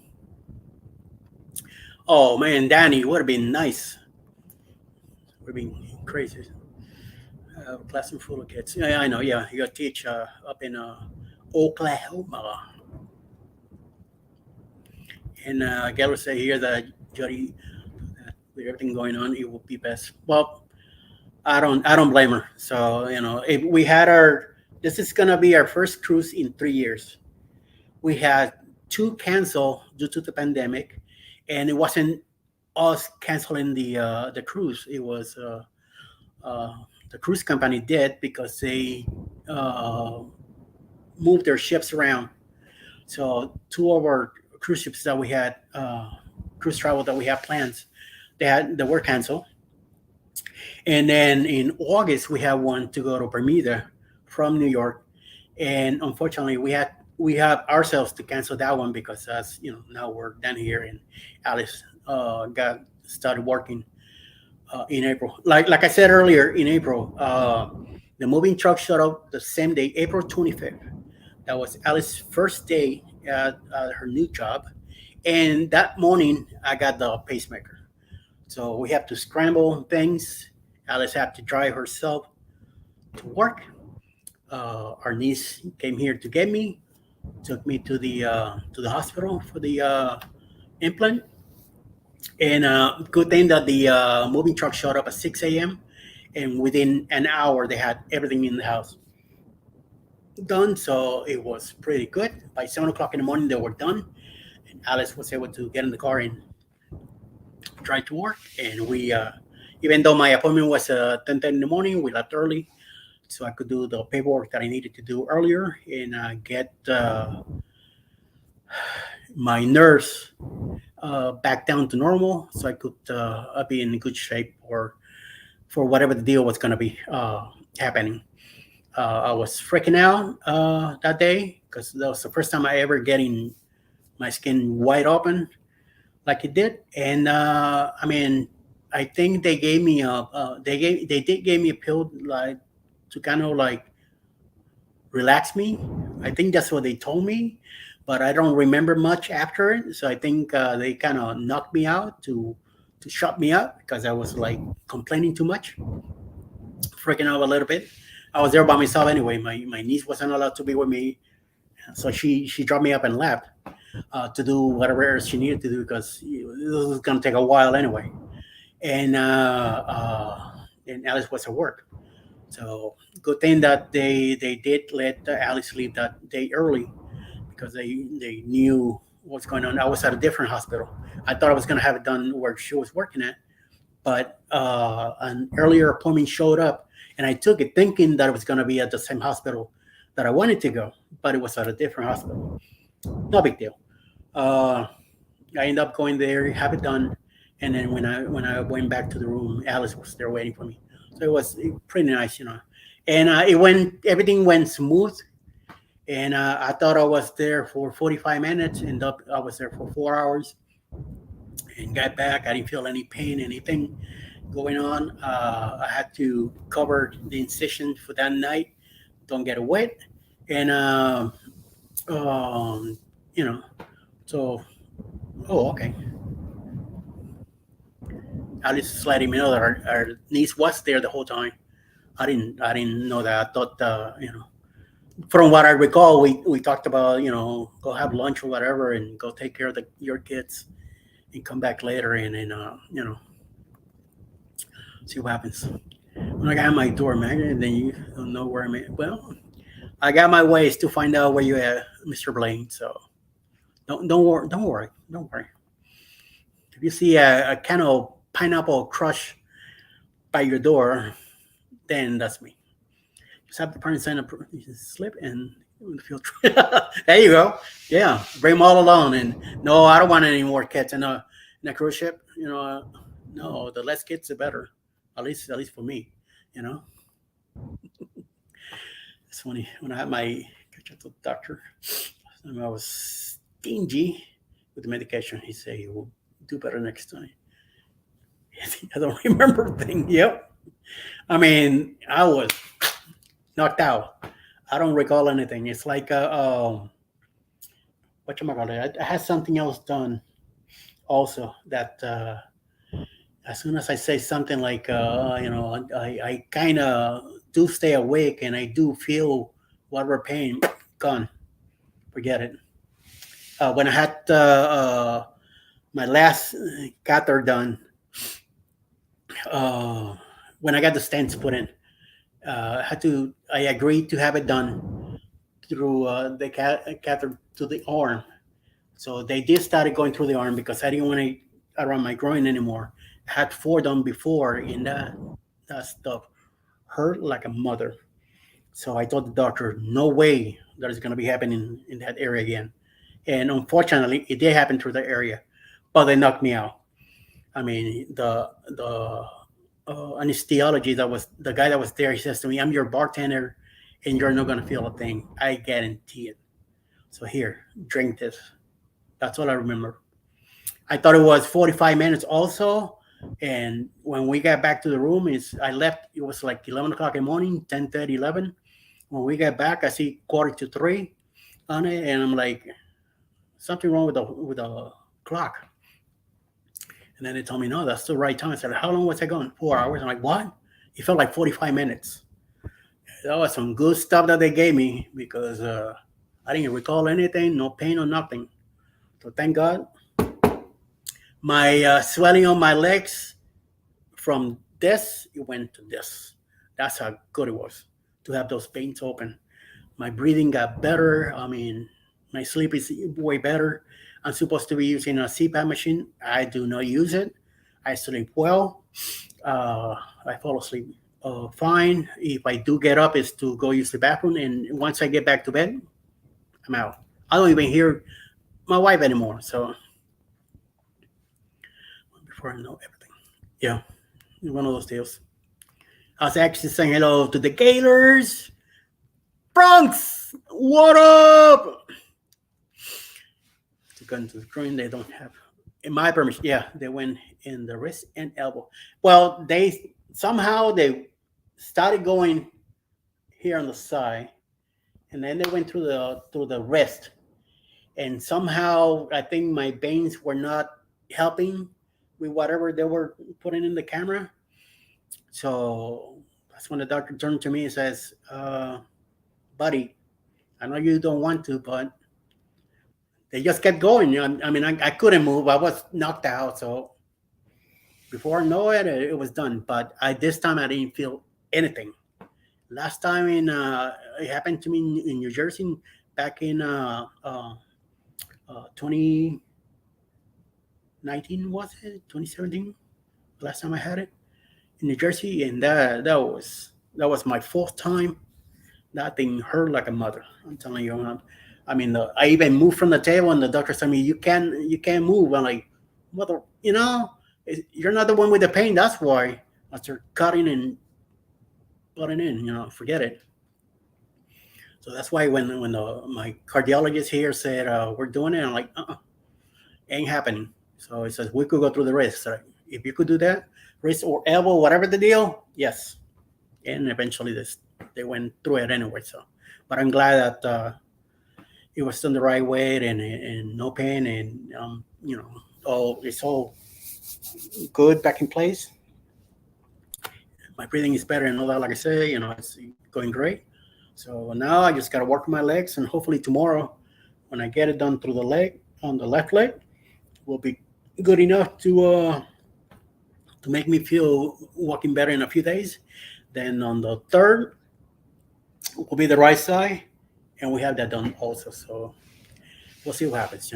Oh man, Danny, would have been nice. Would have been crazy. A classroom full of kids. Yeah, I know. Yeah, you got to teach up in Oklahoma. And Gallo say here that Jody, with everything going on, it will be best. Well, I don't blame her. So if we had this is gonna be our first cruise in 3 years. We had two cancel due to the pandemic, and it wasn't us canceling the cruise. It was uh, the cruise company did because they uh, moved their ships around. So two of our cruise ships that we had, cruise travel that we had plans, they were canceled. And then in August we had one to go to Bermuda from New York, and unfortunately we had ourselves to cancel that one because as now we're down here, and Alice got started working in April. Like I said earlier, in April, the moving truck showed up the same day, April 25th. That was Alice's first day at her new job, and that morning I got the pacemaker. So we have to scramble things. Alice had to drive herself to work. Our niece came here to get me, took me to the hospital for the implant. And good thing that the moving truck showed up at 6 a.m. And within an hour, they had everything in the house done. So it was pretty good. By 7 o'clock in the morning, they were done. And Alice was able to get in the car and drive to work. And even though my appointment was 10:10 in the morning, we left early so I could do the paperwork that I needed to do earlier and get my nerves back down to normal, so I could be in good shape for whatever the deal was going to be happening. I was freaking out that day because that was the first time I ever getting my skin wide open like it did, and I mean, I think they gave me they did give me a pill like to kind of like relax me. I think that's what they told me, but I don't remember much after it. So I think they kind of knocked me out to shut me up because I was like complaining too much, freaking out a little bit. I was there by myself anyway. My niece wasn't allowed to be with me, so she dropped me up and left to do whatever else she needed to do because this was gonna take a while anyway. And and Alice was at work. So good thing that they did let Alice leave that day early because they knew what's going on. I was at a different hospital. I thought I was going to have it done where she was working at, but an earlier appointment showed up, and I took it thinking that it was going to be at the same hospital that I wanted to go, but it was at a different hospital. No big deal. Uh, I ended up going there, have it done, and then when I went back to the room, Alice was there waiting for me. So it was pretty nice. And everything went smooth. And I thought I was there for 45 minutes. Ended up I was there for 4 hours, and got back. I didn't feel any pain, anything going on. I had to cover the incision for that night, don't get it wet, and um, you know, so oh okay. Alice is letting me know that our niece was there the whole time. I didn't know that. I thought from what I recall, we talked about go have lunch or whatever and go take care of your kids and come back later and then see what happens. When I got my door magnet, then you don't know where I'm at. Well, I got my ways to find out where you at, Mr. Blaine. So don't worry. If you see a can of pineapple crush by your door, then that's me. Just have the parents sign up, slip, and feel. There you go. Yeah, bring them all along. And no, I don't want any more kids in a cruise ship. No, the less kids, the better. At least for me. You know, it's funny when I had my doctor. I was stingy with the medication. He said, "You will do better next time." I don't remember thing. Yep. I mean, I was knocked out. I don't recall anything. It's like what you call it? I had something else done also that as soon as I say something like I kind of do stay awake and I do feel whatever pain gone. Forget it. When I had my last catheter done, uh, when I got the stents put in, I agreed to have it done through the catheter to the arm. So they did started going through the arm because I didn't want to around my groin anymore. I had four done before, and that stuff hurt like a mother. So I told the doctor, no way that is going to be happening in that area again. And unfortunately, it did happen through the area, but they knocked me out. I mean, the anesthesiology that was the guy that was there. He says to me, "I'm your bartender, and you're not going to feel a thing. I guarantee it. So here, drink this." That's all I remember. I thought it was 45 minutes also. And when we got back to the room, I left, it was like 11 o'clock in the morning, 10:30, 11. When we got back, I see quarter to three on it. And I'm like, something wrong with the clock. And then they told me, no, that's the right time. I said, how long was I going? 4 hours. I'm like, what? It felt like 45 minutes. That was some good stuff that they gave me because I didn't recall anything, no pain or nothing. So thank God. My swelling on my legs from this, it went to this. That's how good it was to have those veins open. My breathing got better. I mean, my sleep is way better. I'm supposed to be using a CPAP machine. I do not use it. I sleep well. I fall asleep fine. If I do get up, it's to go use the bathroom. And once I get back to bed, I'm out. I don't even hear my wife anymore. So before I know everything, yeah, one of those deals. I was actually saying hello to the Gators. Bronx, what up? To go into the screen, they don't have. In my permission, yeah, they went in the wrist and elbow. Well, they somehow they started going here on the side, and then they went through the wrist, and somehow I think my veins were not helping with whatever they were putting in the camera. So that's when the doctor turned to me and says, "Buddy, I know you don't want to, but." They just kept going. I mean, I couldn't move. I was knocked out. So before I know it, it was done. But this time I didn't feel anything. Last time it happened to me in New Jersey back in 2019, was it 2017? Last time I had it in New Jersey, and that was my fourth time. That thing hurt like a mother. I'm telling you. I mean, I even moved from the table, and the doctor told me, you can't move." I'm like, "Mother, you're not the one with the pain. That's why." After cutting and putting in, forget it. So that's why when my cardiologist here said we're doing it, I'm like, ain't happening. So he says we could go through the wrist. So if you could do that, wrist or elbow, whatever the deal, yes. And eventually they went through it anyway. So, but I'm glad that. It was done the right way and no pain and it's all good back in place. My breathing is better and all that. Like I say, it's going great. So now I just got to work on my legs, and hopefully tomorrow, when I get it done through the leg on the left leg, will be good enough to make me feel walking better in a few days. Then on the third will be the right side, and we have that done also. So we'll see what happens.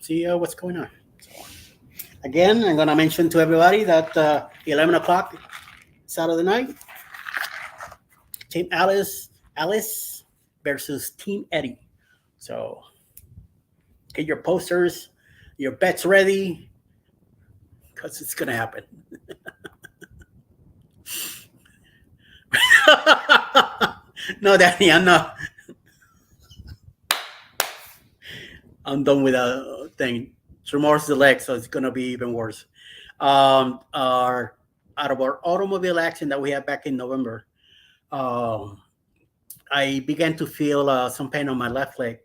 See what's going on. So, again, I'm gonna mention to everybody that 11 o'clock Saturday night, Team Alice versus Team Eddie. So get your posters, your bets ready, because it's gonna happen. No, Danny, I'm not. I'm done with that thing. Tomorrow's the leg, so it's gonna be even worse. Our Out of our automobile accident that we had back in November, um, I began to feel some pain on my left leg,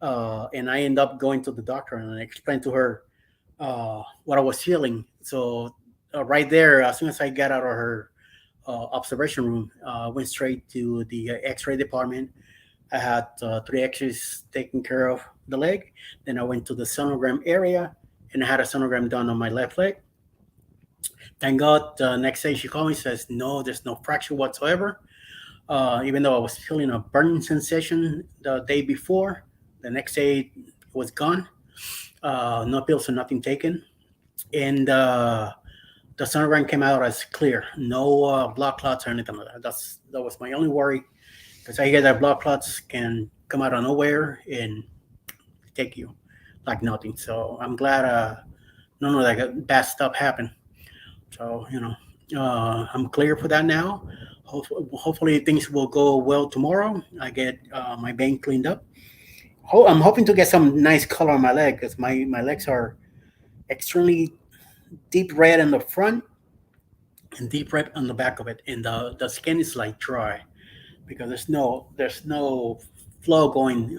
and I ended up going to the doctor and I explained to her what I was feeling. So right there, as soon as I got out of her observation room, went straight to the X-ray department. I had 3 X's taken care of the leg. Then I went to the sonogram area and I had a sonogram done on my left leg. Thank God, the next day she called me, says, no, there's no fracture whatsoever. Even though I was feeling a burning sensation the day before, the next day it was gone. No pills or nothing taken. And the sonogram came out as clear, no blood clots or anything like that. That was my only worry, because I hear that blood clots can come out of nowhere and take you like nothing. So I'm glad none of that bad stuff happened. So I'm clear for that now. Hopefully things will go well tomorrow. I get my vein cleaned up. I'm hoping to get some nice color on my leg, because my legs are extremely deep red in the front and deep red on the back of it, and the skin is like dry because there's no flow going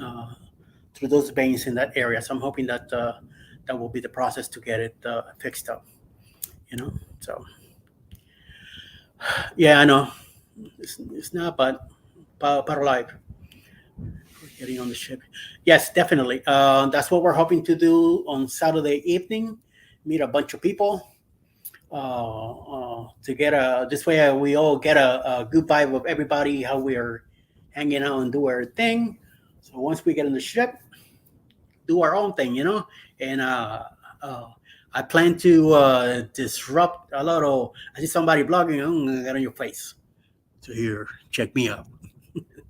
through those veins in that area. So I'm hoping that that will be the process to get it fixed up. So yeah, I know it's not, but alive. Getting on the ship. Yes, definitely. That's what we're hoping to do on Saturday evening. Meet a bunch of people to get this way we all get a good vibe of everybody, how we are hanging out and do our thing. So once we get on the ship, do our own thing, and uh, I plan to disrupt a lot of. I see somebody blogging, I'm gonna get on your face. So here, check me out.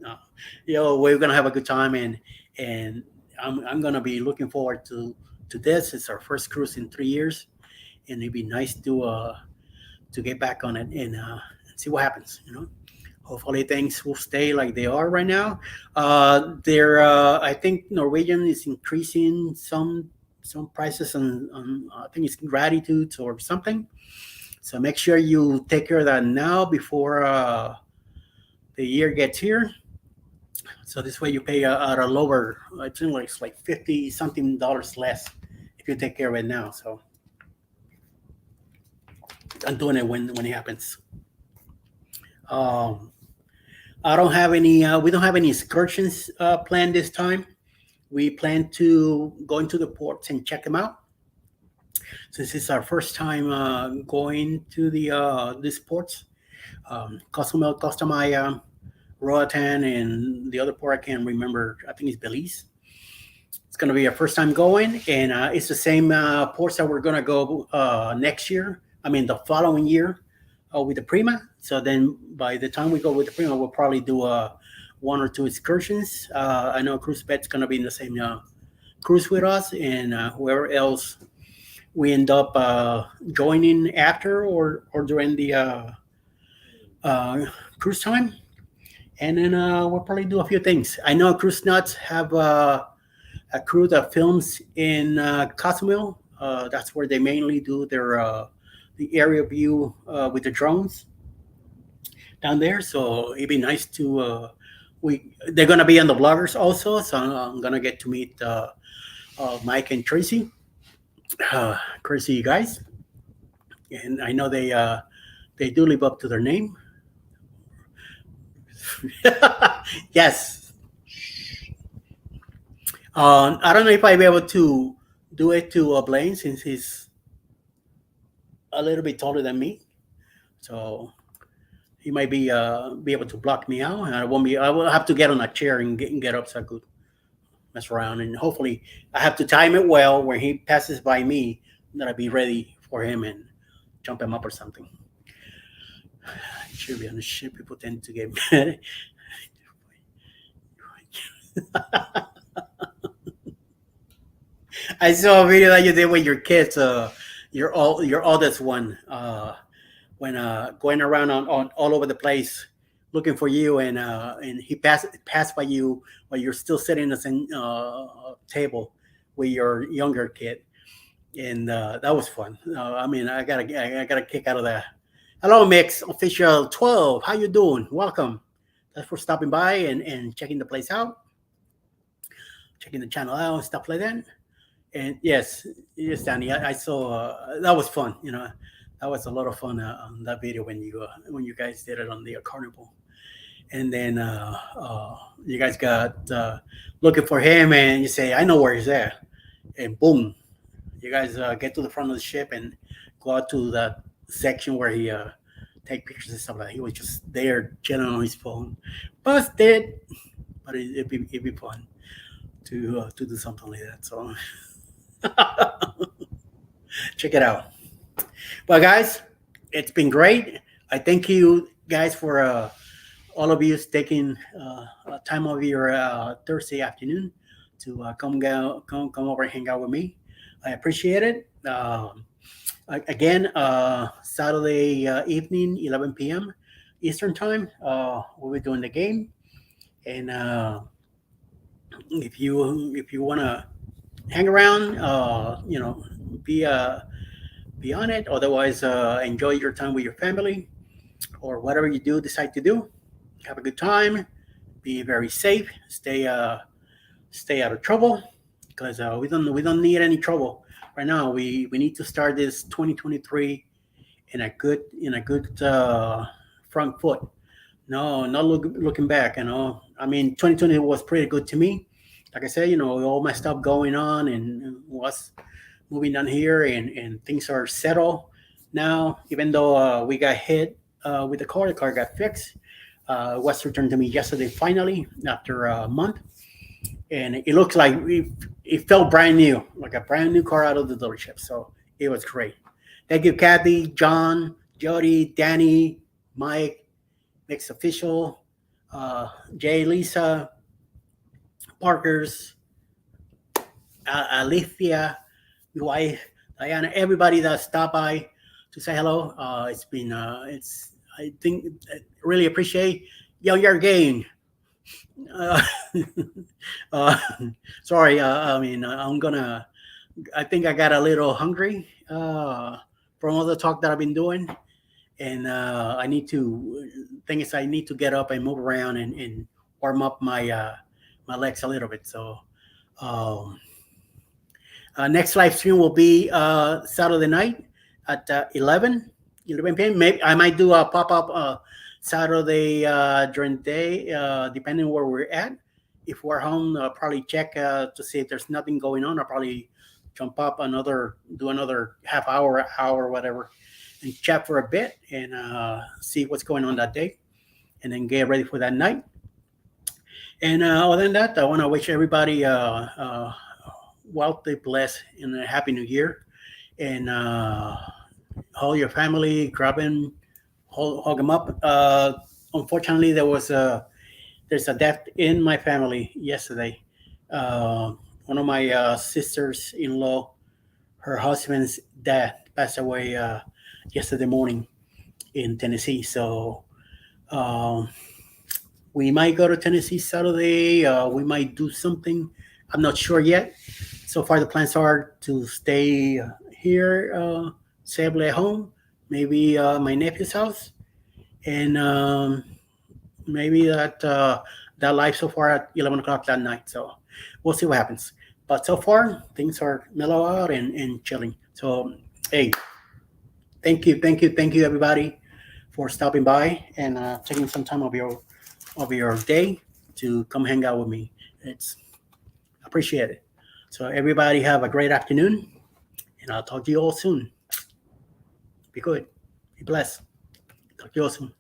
uh, we're gonna have a good time, and I'm gonna be looking forward to this. It's our first cruise in 3 years, and it'd be nice to get back on it and see what happens. Hopefully things will stay like they are right now. I think Norwegian is increasing some prices on I think it's gratitude or something. So make sure you take care of that now before the year gets here. So this way you pay at a lower, I think it's like 50 something dollars less if you take care of it now. So I'm doing it when it happens. Um, I don't have any. We don't have any excursions planned this time. We plan to go into the ports and check them out. Since it's our first time going to these ports, Cozumel, Costa Maya, Roatan, and the other port I can't remember. I think it's Belize. It's going to be our first time going, and it's the same ports that we're going to go next year. I mean, the following year with the Prima. So then by the time we go with the Prima, we'll probably do one or two excursions. I know Cruise Pet's going to be in the same cruise with us, and whoever else we end up joining after or during the cruise time. And then we'll probably do a few things. I know Cruise Nuts have a crew that films in Cozumel. That's where they mainly do their the area view with the drones down there. So it'd be nice to they're gonna be on the vloggers also. So I'm gonna get to meet Mike and Tracy, crazy guys, and I know they do live up to their name. Yes. I don't know if I'll be able to do it to Blaine since he's a little bit taller than me. So he might be able to block me out, and I won't be. I will have to get on a chair and get up so I could mess around, and hopefully I have to time it well when he passes by me that I be ready for him and jump him up or something. Should be on the ship. People tend to get mad. I saw a video that you did with your kids. Your oldest one. When going around on all over the place looking for you, and he passed by you while you're still sitting at the same table with your younger kid, and that was fun. I mean, I got a kick out of that. Hello, Mix Official 12. How you doing? Welcome. Thanks for stopping by and checking the place out, checking the channel out, and stuff like that. And yes, Danny, I saw that was fun. That was a lot of fun on that video when you guys did it on the carnival, and then you guys got looking for him, and you say, "I know where he's at," and boom, you guys get to the front of the ship and go out to that section where he take pictures and stuff like that. He was just there, chilling on his phone, busted, but it'd be fun to do something like that. So check it out. Well, guys, it's been great. I thank you guys for all of you taking time of your Thursday afternoon to come over and hang out with me. I appreciate it. Again, Saturday evening, 11 p.m. Eastern time. We'll be doing the game, and if you want to hang around, be on it. Otherwise, enjoy your time with your family or whatever you decide to do. Have a good time. Be very safe. Stay out of trouble, because we don't need any trouble right now. We need to start this 2023 in a good front foot. No, not looking back. I mean, 2020 was pretty good to me. Like I said, all my stuff going on and was moving down here, and things are settled now. Even though we got hit with the car got fixed. Was returned to me yesterday finally after a month, and it looks like it felt brand new, like a brand new car out of the dealership. So it was great. Thank you, Kathy, John, Jody, Danny, Mike, Mix Official, Jay, Lisa, Parkers, Alethea, my wife, Diana, everybody that stopped by to say hello. It's been I think I really appreciate your game. Uh, uh, sorry, I mean I think I got a little hungry from all the talk that I've been doing, and I need to. Thing is, I need to get up and move around and warm up my legs a little bit. So. Um, Next live stream will be Saturday night at 11 p.m. Maybe I might do a pop-up Saturday during the day, depending where we're at. If we're home, I'll probably check to see if there's nothing going on. I'll probably jump up do another half hour, whatever, and chat for a bit and see what's going on that day, and then get ready for that night. And other than that, I want to wish everybody wealthy, blessed, and a happy new year. And hold your family, grab them, hug them up. Unfortunately, there's a death in my family yesterday. One of my sisters-in-law, her husband's dad passed away yesterday morning in Tennessee. So we might go to Tennessee Saturday. We might do something. I'm not sure yet. So far, the plans are to stay here, safely at home, maybe my nephew's house, and maybe that live so far at 11 o'clock that night. So we'll see what happens. But so far, things are mellow out and chilling. So, hey, thank you, everybody, for stopping by and taking some time of your day to come hang out with me. It's appreciated. So everybody have a great afternoon, and I'll talk to you all soon. Be good. Be blessed. Talk to you all soon.